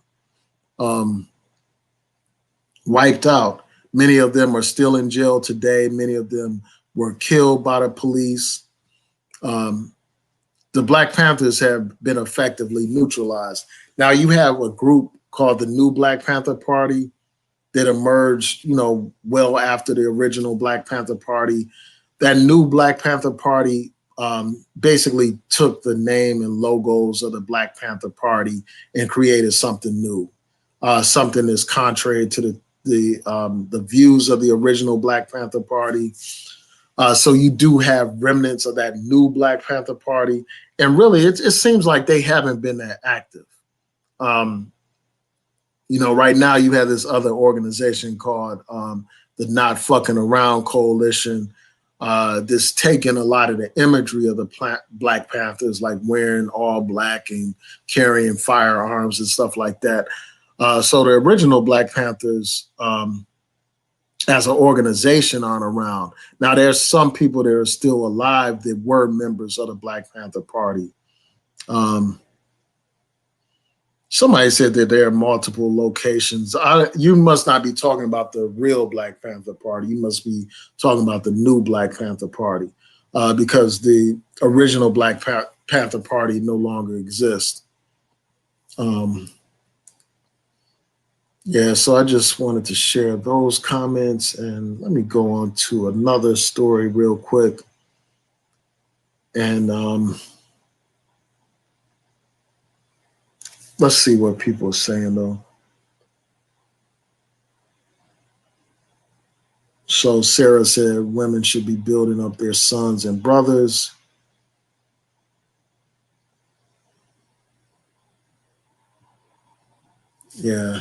Wiped out. Many of them are still in jail today. Many of them were killed by the police. The Black Panthers have been effectively neutralized. Now you have a group called the New Black Panther Party that emerged, well after the original Black Panther Party. That New Black Panther Party basically took the name and logos of the Black Panther Party and created something new, something that's contrary to the views of the original Black Panther Party. So you do have remnants of that new Black Panther Party. And really, it seems like they haven't been that active. Right now you have this other organization called the Not Fucking Around Coalition, that's taking a lot of the imagery of the Black Panthers, like wearing all black and carrying firearms and stuff like that. So the original Black Panthers, as an organization, aren't around. Now, there's some people that are still alive that were members of the Black Panther Party. Somebody said that there are multiple locations. You must not be talking about the real Black Panther Party. You must be talking about the new Black Panther Party, because the original Black Panther Party no longer exists. Yeah, so I just wanted to share those comments, and let me go on to another story real quick. And let's see what people are saying, though. So Sarah said women should be building up their sons and brothers. Yeah.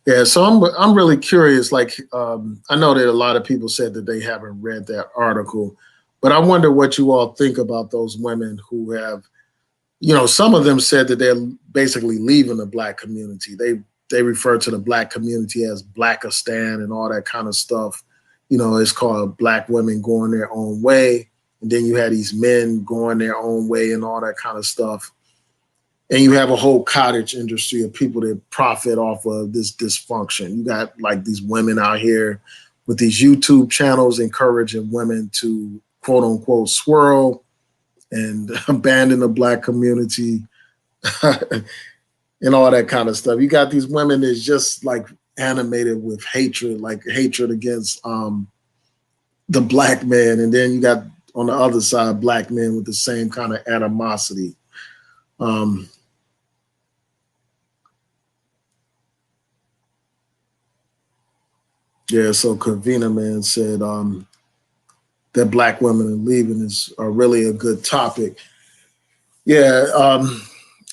Yeah, so I'm really curious. Like, I know that a lot of people said that they haven't read that article, but I wonder what you all think about those women who have, some of them said that they're basically leaving the black community. They refer to the black community as Blackistan and all that kind of stuff. It's called black women going their own way, and then you had these men going their own way and all that kind of stuff. And you have a whole cottage industry of people that profit off of this dysfunction. You got like these women out here with these YouTube channels encouraging women to quote unquote swirl and abandon the black community and all that kind of stuff. You got these women that's just like animated with hatred, like hatred against the black man. And then you got on the other side, black men with the same kind of animosity. Um, Yeah, so Kavina Man said that black women are leaving is really a good topic. Yeah,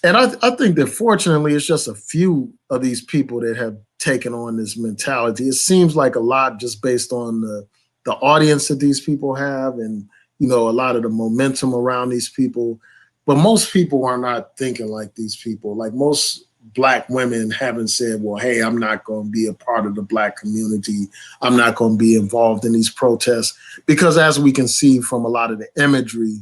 and I think that fortunately it's just a few of these people that have taken on this mentality. It seems like a lot just based on the audience that these people have, and a lot of the momentum around these people. But most people are not thinking like these people. Like most black women haven't said, well, hey, I'm not going to be a part of the black community. I'm not going to be involved in these protests. Because as we can see from a lot of the imagery,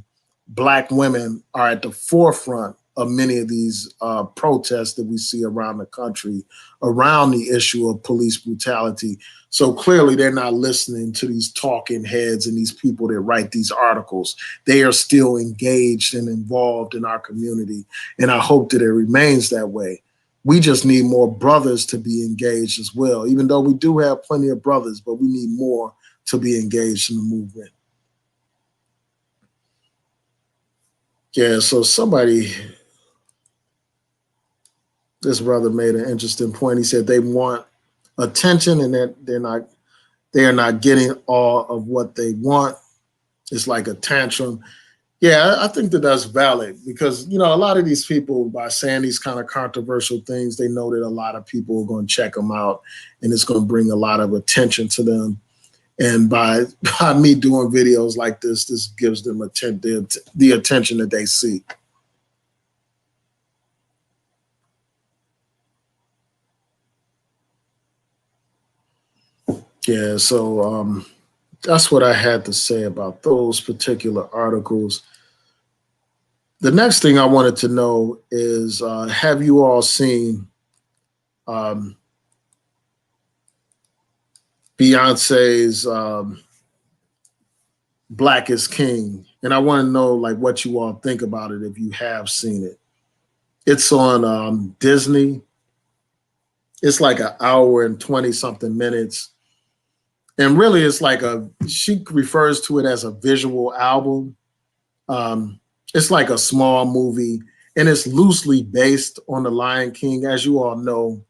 black women are at the forefront of many of these protests that we see around the country around the issue of police brutality. So clearly they're not listening to these talking heads and these people that write these articles. They are still engaged and involved in our community. And I hope that it remains that way. We just need more brothers to be engaged as well, even though we do have plenty of brothers, but we need more to be engaged in the movement. Yeah, so this brother made an interesting point. He said they want attention and that they are not getting all of what they want. It's like a tantrum. Yeah, I think that that's valid because a lot of these people, by saying these kind of controversial things, they know that a lot of people are going to check them out, and it's going to bring a lot of attention to them. And by me doing videos like this gives them the attention that they seek. Yeah, so that's what I had to say about those particular articles. The next thing I wanted to know is have you all seen um, Beyonce's Black is King? And I want to know like what you all think about it if you have seen it. It's on Disney. It's like an hour and 20 something minutes. And really, it's like she refers to it as a visual album. Um, it's like a small movie, and it's loosely based on The Lion King. As you all know,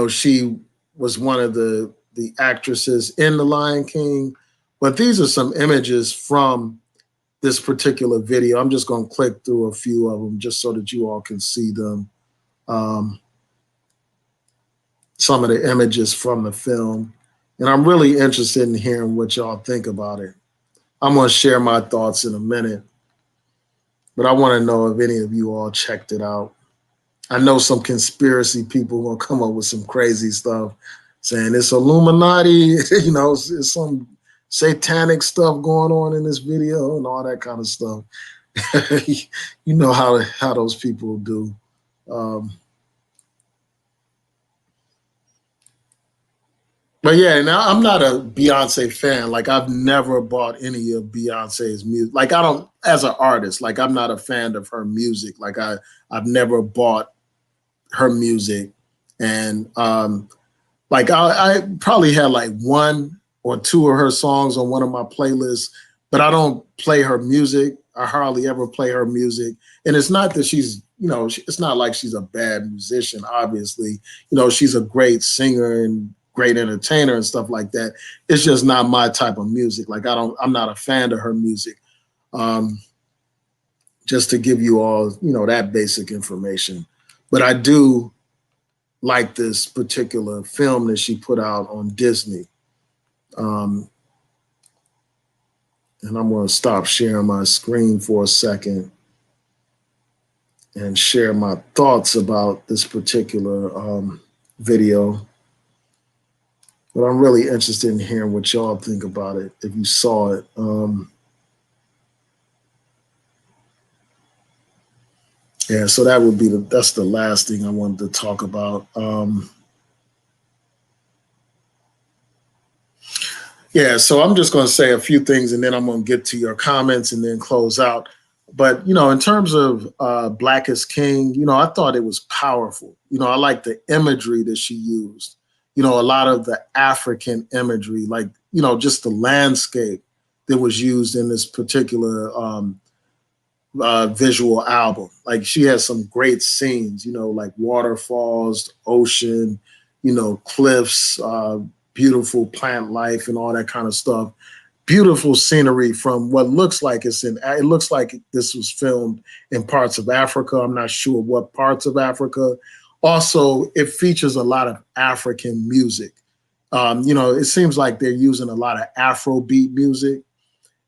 she was one of the actresses in The Lion King. But these are some images from this particular video. I'm just going to click through a few of them just so that you all can see them. Um, some of the images from the film. And I'm really interested in hearing what y'all think about it. I'm going to share my thoughts in a minute, but I want to know if any of you all checked it out. I know some conspiracy people are going to come up with some crazy stuff saying it's Illuminati, it's some satanic stuff going on in this video and all that kind of stuff. You know how those people do. But yeah, now I'm not a Beyonce fan. Like I've never bought any of Beyonce's music. Like I don't, as an artist, like I'm not a fan of her music. Like I've never bought her music, and like I probably had like one or two of her songs on one of my playlists, but I don't play her music. I hardly ever play her music, and it's not that she's it's not like she's a bad musician. Obviously, she's a great singer and great entertainer and stuff like that. It's just not my type of music. Like I'm not a fan of her music. Um, just to give you all that basic information, but I do like this particular film that she put out on Disney. Um, and I'm going to stop sharing my screen for a second and share my thoughts about this particular video. But I'm really interested in hearing what y'all think about it if you saw it. Yeah, so that would be that's the last thing I wanted to talk about. Yeah, so I'm just going to say a few things and then I'm going to get to your comments and then close out. But, in terms of Black is King, I thought it was powerful. I like the imagery that she used, a lot of the African imagery, like, just the landscape that was used in this particular visual album. Like she has some great scenes, like waterfalls, ocean, cliffs, beautiful plant life and all that kind of stuff. Beautiful scenery from what looks like it looks like this was filmed in parts of Africa. I'm not sure what parts of Africa. Also, it features a lot of African music. It seems like they're using a lot of Afrobeat music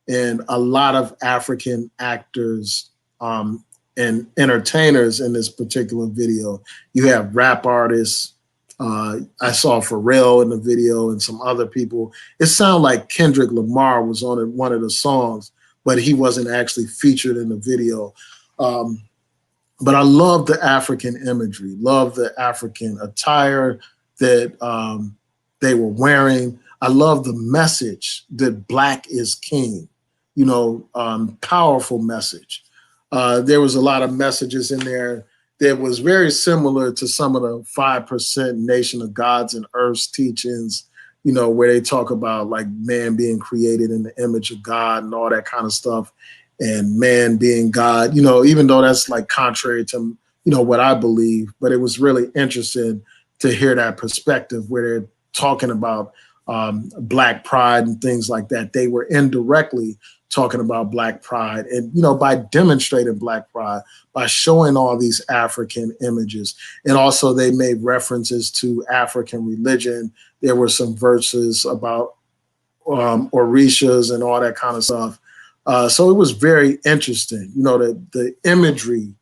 and a lot of African actors and entertainers in this particular video. You have rap artists. I saw Pharrell in the video and some other people. It sounded like Kendrick Lamar was on one of the songs, but he wasn't actually featured in the video. But I love the African imagery, love the African attire that they were wearing. I love the message that Black is King. Powerful message. There was a lot of messages in there that was very similar to some of the 5% Nation of Gods and Earths teachings, where they talk about like man being created in the image of God and all that kind of stuff, and man being God, even though that's like contrary to, what I believe, but it was really interesting to hear that perspective where they're talking about Black pride and things like that. They were indirectly talking about Black pride and, by demonstrating Black pride, by showing all these African images. And also they made references to African religion. There were some verses about Orishas and all that kind of stuff. So it was very interesting. The imagery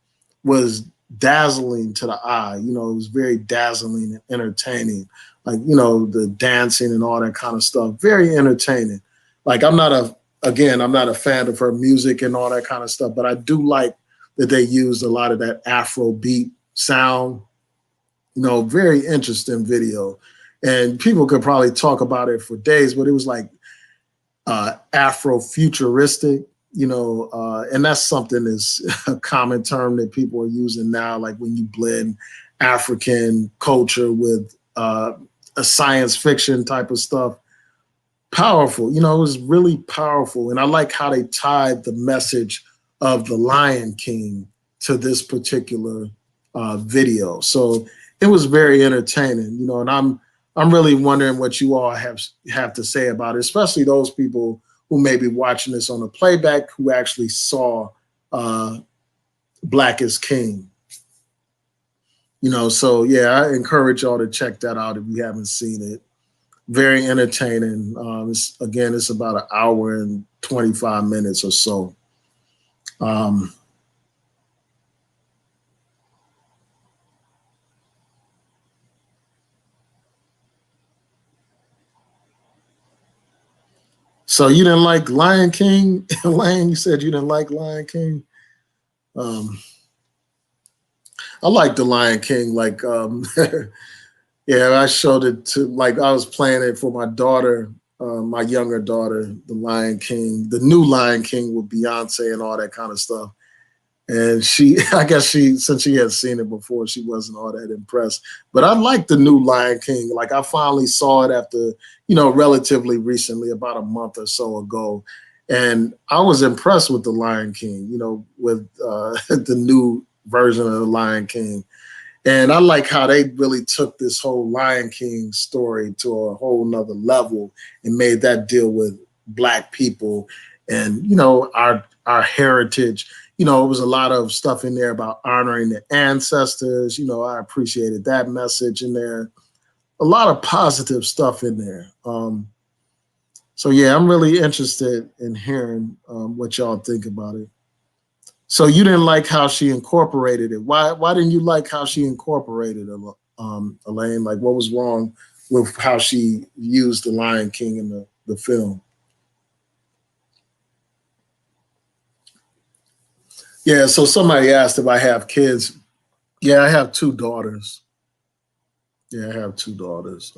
was dazzling to the eye. It was very dazzling and entertaining. Like, the dancing and all that kind of stuff. Very entertaining. Like, I'm not a fan of her music and all that kind of stuff, but I do like that they used a lot of that Afrobeat sound. Very interesting video. And people could probably talk about it for days, but it was like Afro-futuristic, and that's something that's a common term that people are using now, like when you blend African culture with a science fiction type of stuff. Powerful, it was really powerful. And I like how they tied the message of the Lion King to this particular video. So it was very entertaining, and I'm really wondering what you all have to say about it, especially those people who may be watching this on a playback who actually saw Black is King. So yeah, I encourage y'all to check that out if you haven't seen it. Very entertaining. It's about an hour and 25 minutes or so. So you didn't like Lion King? Lane, you said you didn't like Lion King? I like the Lion King. Like, yeah, I showed it to, like, I was playing it for my daughter, my younger daughter, the Lion King, the new Lion King with Beyonce and all that kind of stuff. And I guess since she had seen it before, she wasn't all that impressed. But I like the new Lion King. Like I finally saw it after, relatively recently, about a month or so ago. And I was impressed with the Lion King, with the new version of the Lion King. And I like how they really took this whole Lion King story to a whole nother level and made that deal with Black people and, our heritage. It was a lot of stuff in there about honoring the ancestors. I appreciated that message in there. A lot of positive stuff in there. So yeah, I'm really interested in hearing what y'all think about it. So you didn't like how she incorporated it. Why didn't you like how she incorporated it, Elaine? Like, what was wrong with how she used the Lion King in the film? Yeah, so somebody asked if I have kids. Yeah, I have two daughters. Yeah, I have two daughters.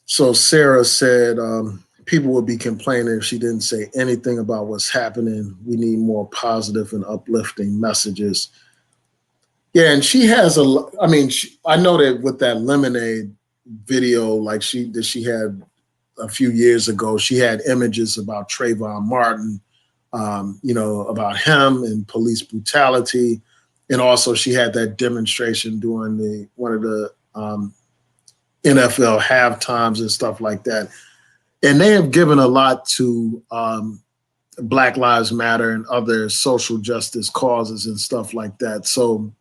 So Sarah said people would be complaining if she didn't say anything about what's happening. We need more positive and uplifting messages. Yeah, and she has I mean, I know that with that Lemonade video, like she had a few years ago, she had images about Trayvon Martin, about him and police brutality, and also she had that demonstration during the one of the NFL half times and stuff like that. And they have given a lot to Black Lives Matter and other social justice causes and stuff like that. So,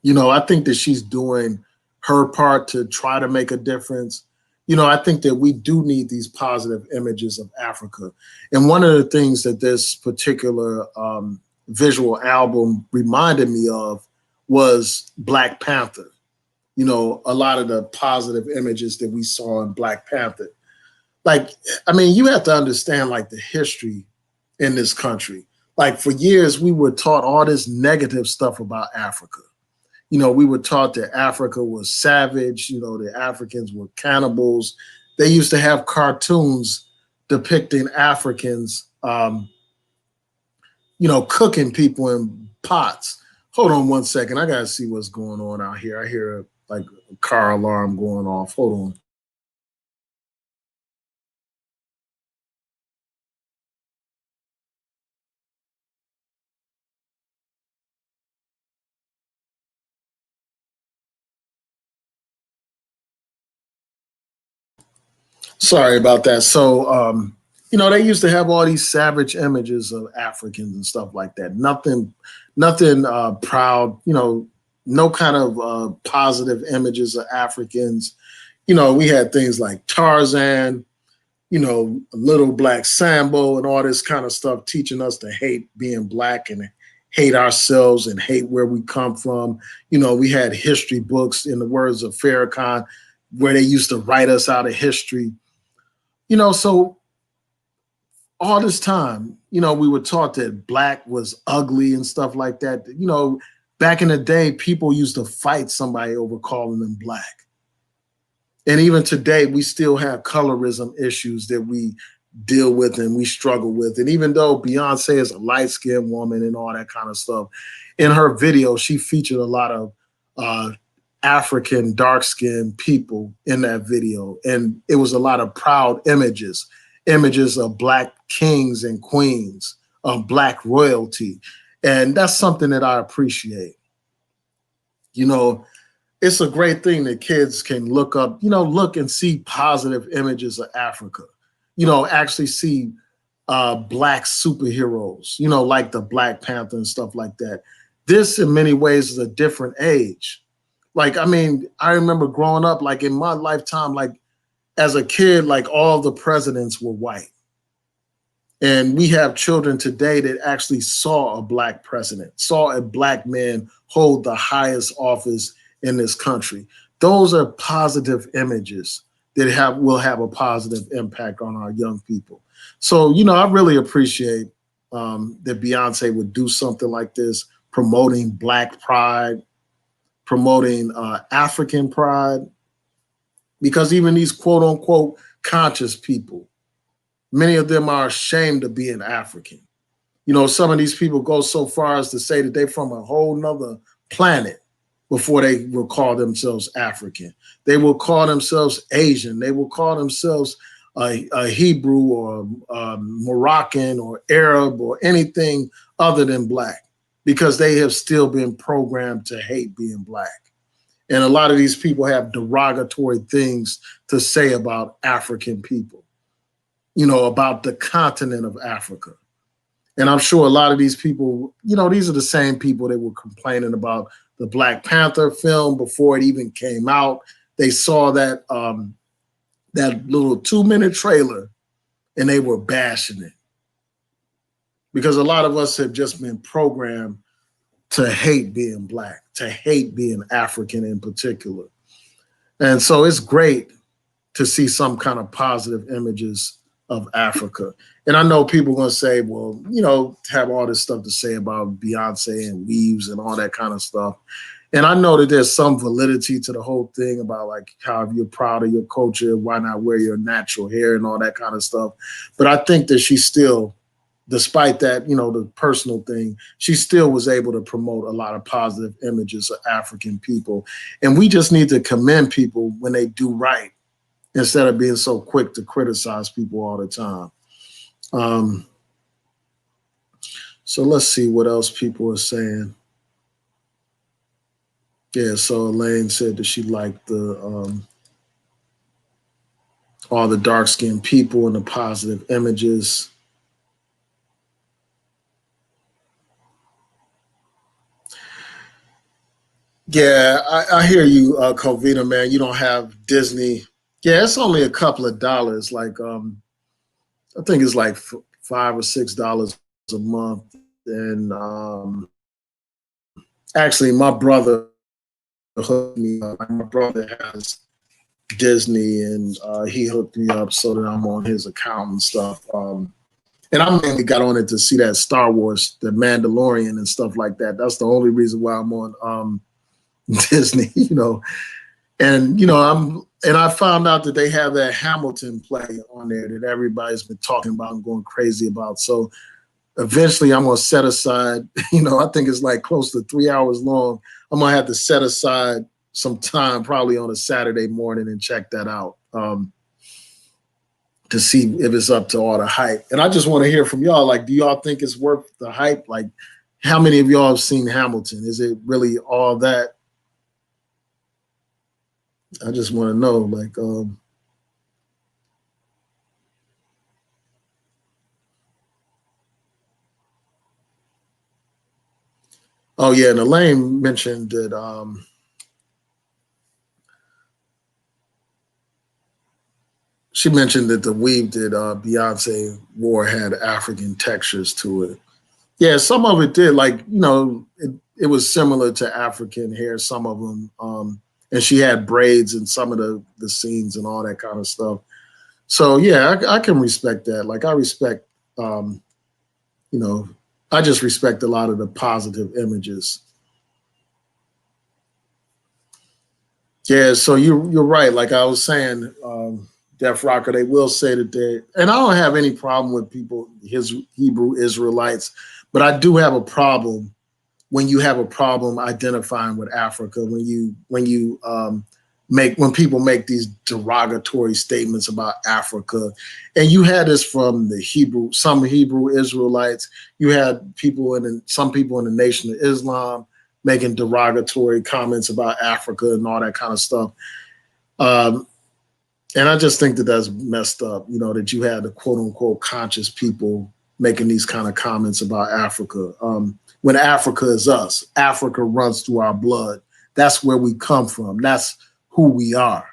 I think that she's doing her part to try to make a difference. I think that we do need these positive images of Africa. And one of the things that this particular visual album reminded me of was Black Panther. A lot of the positive images that we saw in Black Panther. Like, I mean, you have to understand like the history in this country. Like for years, we were taught all this negative stuff about Africa. We were taught that Africa was savage, the Africans were cannibals. They used to have cartoons depicting Africans, cooking people in pots. Hold on one second. I got to see what's going on out here. I hear like a car alarm going off. Hold on. Sorry about that. So, they used to have all these savage images of Africans and stuff like that. Nothing proud. No kind of positive images of Africans. We had things like Tarzan. Little Black Sambo and all this kind of stuff, teaching us to hate being Black and hate ourselves and hate where we come from. We had history books, in the words of Farrakhan, where they used to write us out of history. So all this time, we were taught that Black was ugly and stuff like that. Back in the day, people used to fight somebody over calling them Black. And even today, we still have colorism issues that we deal with and we struggle with. And even though Beyonce is a light-skinned woman and all that kind of stuff, in her video, she featured a lot of African dark-skinned people in that video. And it was a lot of proud images of Black kings and queens, of Black royalty. And that's something that I appreciate. It's a great thing that kids can look up, look and see positive images of Africa, actually see Black superheroes, like the Black Panther and stuff like that. This in many ways is a different age. Like, I mean, I remember growing up, like in my lifetime, like as a kid, like all the presidents were white. And we have children today that actually saw a Black president, saw a Black man hold the highest office in this country. Those are positive images that will have a positive impact on our young people. So, I really appreciate that Beyonce would do something like this, promoting Black pride, promoting African pride, because even these quote unquote conscious people, many of them are ashamed of being African. Some of these people go so far as to say that they're from a whole nother planet before they will call themselves African. They will call themselves Asian. They will call themselves a Hebrew or Moroccan or Arab or anything other than Black, because they have still been programmed to hate being Black. And a lot of these people have derogatory things to say about African people. about the continent of Africa. And I'm sure a lot of these people, these are the same people that were complaining about the Black Panther film before it even came out. They saw that little 2-minute trailer and they were bashing it because a lot of us have just been programmed to hate being Black, to hate being African in particular. And so it's great to see some kind of positive images of Africa. And I know people are going to say, well, have all this stuff to say about Beyonce and weaves and all that kind of stuff. And I know that there's some validity to the whole thing about like how if you're proud of your culture, why not wear your natural hair and all that kind of stuff. But I think that she still, despite that, the personal thing, she still was able to promote a lot of positive images of African people. And we just need to commend people when they do right instead of being so quick to criticize people all the time. So let's see what else people are saying. Yeah, so Elaine said that she liked all the dark-skinned people and the positive images. Yeah, I hear you, Covina, man. You don't have Disney. Yeah, it's only a couple of dollars. Like, I think it's like $5 or $6 a month. And actually, my brother hooked me up. My brother has Disney, and he hooked me up so that I'm on his account and stuff. And I mainly got on it to see that Star Wars, the Mandalorian, and stuff like that. That's the only reason why I'm on Disney, and I found out that they have that Hamilton play on there that everybody's been talking about and going crazy about. So eventually I'm going to set aside, I think it's like close to 3 hours long. I'm going to have to set aside some time probably on a Saturday morning and check that out to see if it's up to all the hype. And I just want to hear from y'all. Like, do y'all think it's worth the hype? Like, how many of y'all have seen Hamilton? Is it really all that? I just want to know, like, oh yeah, and Elaine mentioned that she mentioned that the weave that Beyonce wore had African textures to it. Yeah, some of it did. Like, it was similar to African hair, some of them. And she had braids in some of the scenes and all that kind of stuff. So yeah, I can respect that. Like I respect, I just respect a lot of the positive images. Yeah, so you're right. Like I was saying, Def Rocker, they will say that and I don't have any problem with people, his Hebrew Israelites, but I do have a problem when you have a problem identifying with Africa, when people make these derogatory statements about Africa. And you had this from some Hebrew Israelites. You had some people in the Nation of Islam making derogatory comments about Africa and all that kind of stuff. And I just think that that's messed up, that you had the quote unquote conscious people making these kind of comments about Africa. When Africa is us, Africa runs through our blood. That's where we come from. That's who we are,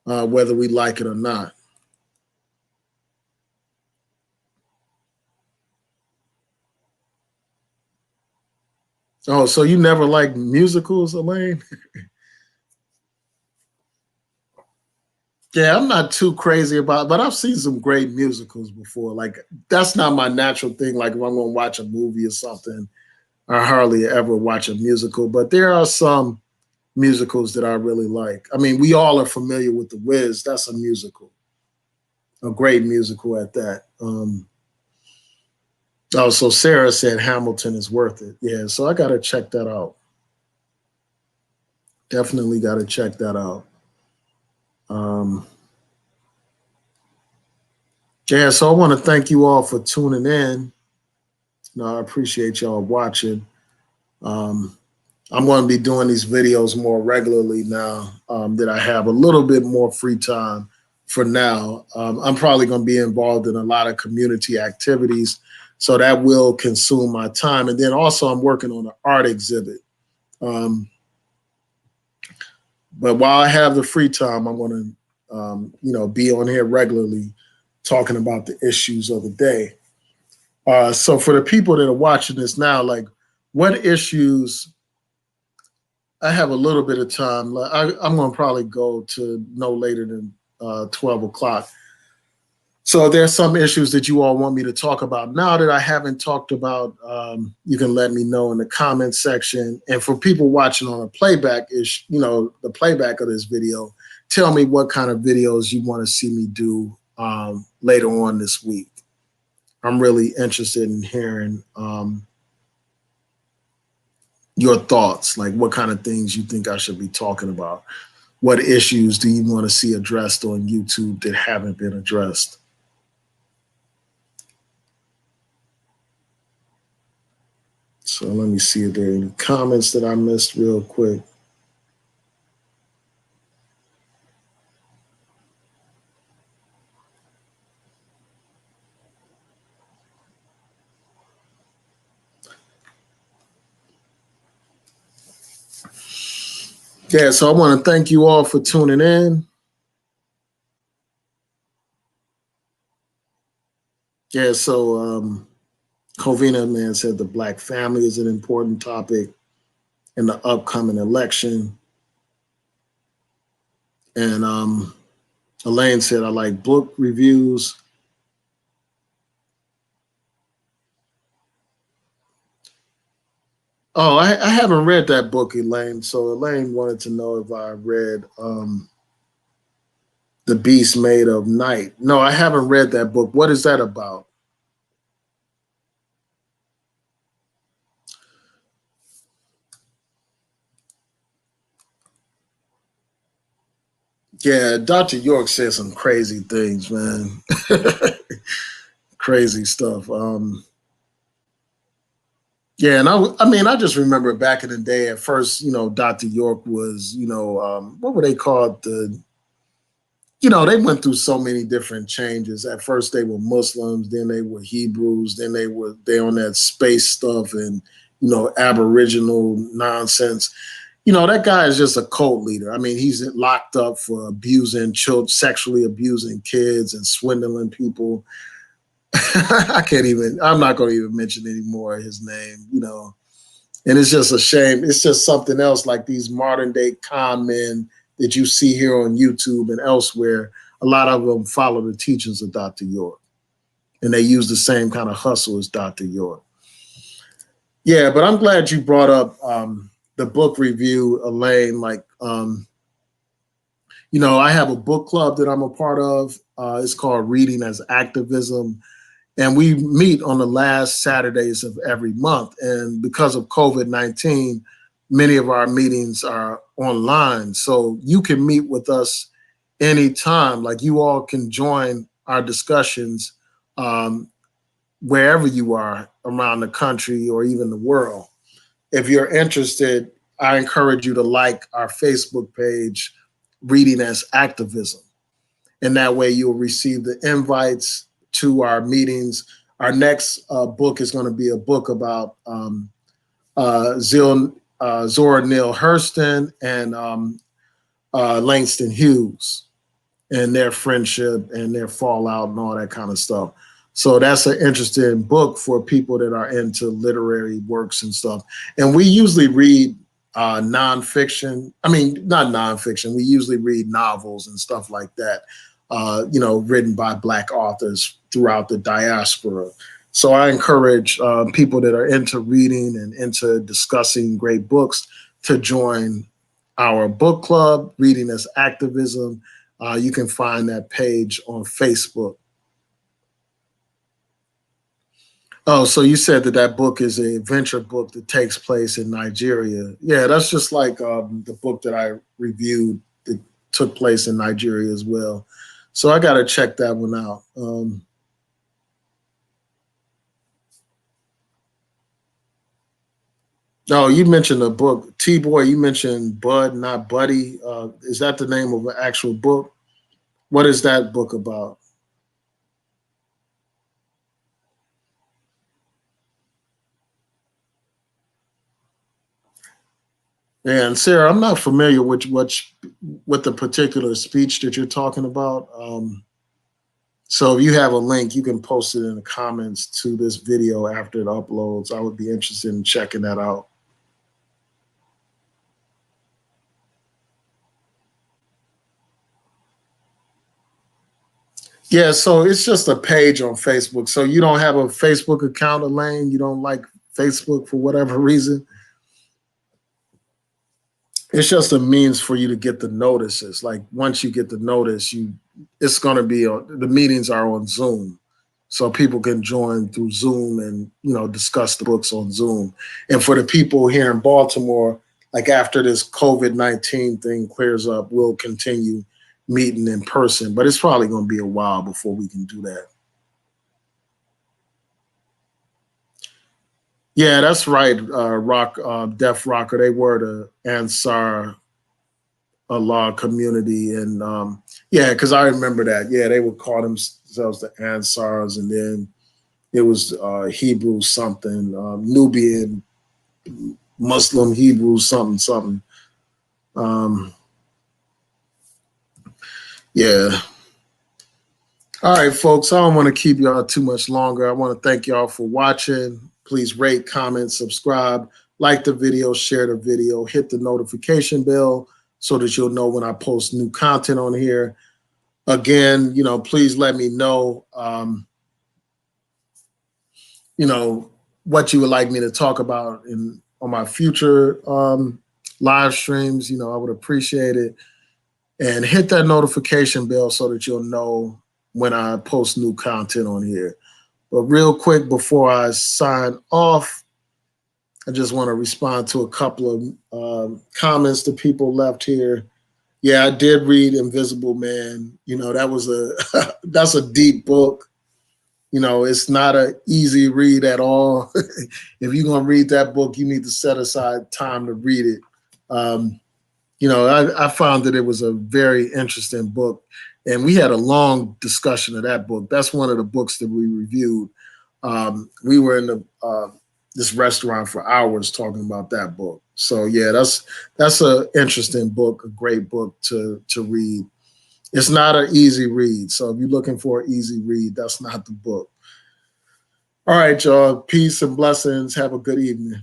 whether we like it or not. Oh, so you never liked musicals, Elaine? Yeah, I'm not too crazy about it, but I've seen some great musicals before. Like, that's not my natural thing. Like, if I'm going to watch a movie or something, I hardly ever watch a musical, but there are some musicals that I really like. I mean, we all are familiar with The Wiz. That's a musical, a great musical at that. Oh, so Sarah said Hamilton is worth it. Yeah, so I got to check that out. Definitely got to check that out. Um, yeah, so I want to thank you all for tuning in. I appreciate y'all watching. Um, I'm going to be doing these videos more regularly now that I have a little bit more free time. for now. I'm probably going to be involved in a lot of community activities, so that will consume my time. And then also, I'm working on an art exhibit. Um, but while I have the free time, I'm going to, be on here regularly talking about the issues of the day. So for the people that are watching this now, like, what issues? I have a little bit of time. I'm going to probably go to no later than 12 o'clock. So there's some issues that you all want me to talk about now that I haven't talked about. You can let me know in the comment section. And for people watching on a playback, the playback of this video, tell me what kind of videos you want to see me do later on this week. I'm really interested in hearing your thoughts, like what kind of things you think I should be talking about. What issues do you want to see addressed on YouTube that haven't been addressed? So let me see if there are any comments that I missed real quick. Yeah, so I want to thank you all for tuning in. Yeah, so Covina man said the Black family is an important topic in the upcoming election. And Elaine said, I like book reviews. Oh, I haven't read that book, Elaine. So Elaine wanted to know if I read The Beast Made of Night. No, I haven't read that book. What is that about? Yeah, Dr. York said some crazy things, man. Crazy stuff. Yeah, and I just remember back in the day. At first, Dr. York was, what were they called? They went through so many different changes. At first, they were Muslims, then they were Hebrews, then they on that space stuff and Aboriginal nonsense. That guy is just a cult leader. I mean, he's locked up for abusing children, sexually abusing kids, and swindling people. I'm not going to even mention anymore his name, And it's just a shame. It's just something else, like these modern day con men that you see here on YouTube and elsewhere. A lot of them follow the teachings of Dr. York, and they use the same kind of hustle as Dr. York. Yeah, but I'm glad you brought up the book review, Elaine. I have a book club that I'm a part of. It's called Reading as Activism. And we meet on the last Saturdays of every month. And because of COVID-19, many of our meetings are online. So you can meet with us anytime. Like, you all can join our discussions wherever you are around the country or even the world. If you're interested, I encourage you to like our Facebook page, Reading as Activism. And that way you'll receive the invites to our meetings. Our next book is going to be a book about Zora Neale Hurston and Langston Hughes and their friendship and their fallout and all that kind of stuff. So that's an interesting book for people that are into literary works and stuff. And we usually read nonfiction. I mean, not nonfiction. We usually read novels and stuff like that. Written by Black authors throughout the diaspora. So I encourage people that are into reading and into discussing great books to join our book club, Reading as Activism. You can find that page on Facebook. Oh, so you said that book is an adventure book that takes place in Nigeria. Yeah, that's just like the book that I reviewed that took place in Nigeria as well. So I got to check that one out. No, you mentioned a book. T-Boy, you mentioned Bud, Not Buddy. Is that the name of an actual book? What is that book about? And Sarah, I'm not familiar with the particular speech that you're talking about. So if you have a link, you can post it in the comments to this video after it uploads. I would be interested in checking that out. Yeah, so it's just a page on Facebook. So you don't have a Facebook account, Elaine? You don't like Facebook for whatever reason? It's just a means for you to get the notices. Like once you get the notice, it's going to be the meetings are on Zoom, so people can join through Zoom and discuss the books on Zoom. And for the people here in Baltimore, like after this COVID-19 thing clears up, we'll continue meeting in person. But it's probably going to be a while before we can do that. Yeah, that's right. Def Rocker. They were the Ansar Allah community, and yeah, because I remember that. Yeah, they would call themselves the Ansars, and then it was Hebrew something, Nubian Muslim Hebrew something something. Um, yeah. All right, folks. I don't want to keep y'all too much longer. I want to thank y'all for watching. Please rate, comment, subscribe, like the video, share the video, hit the notification bell so that you'll know when I post new content on here. Again, please let me know, what you would like me to talk about on my future live streams. I would appreciate it. And hit that notification bell so that you'll know when I post new content on here. But real quick, before I sign off, I just want to respond to a couple of comments that people left here. Yeah, I did read Invisible Man. That was that's a deep book. It's not an easy read at all. If you're gonna read that book, you need to set aside time to read it. Um, I found that it was a very interesting book, and we had a long discussion of that book. That's one of the books that we reviewed. We were in this restaurant for hours talking about that book. So yeah, that's an interesting book, a great book to read. It's not an easy read. So if you're looking for an easy read, that's not the book. All right, y'all. Peace and blessings. Have a good evening.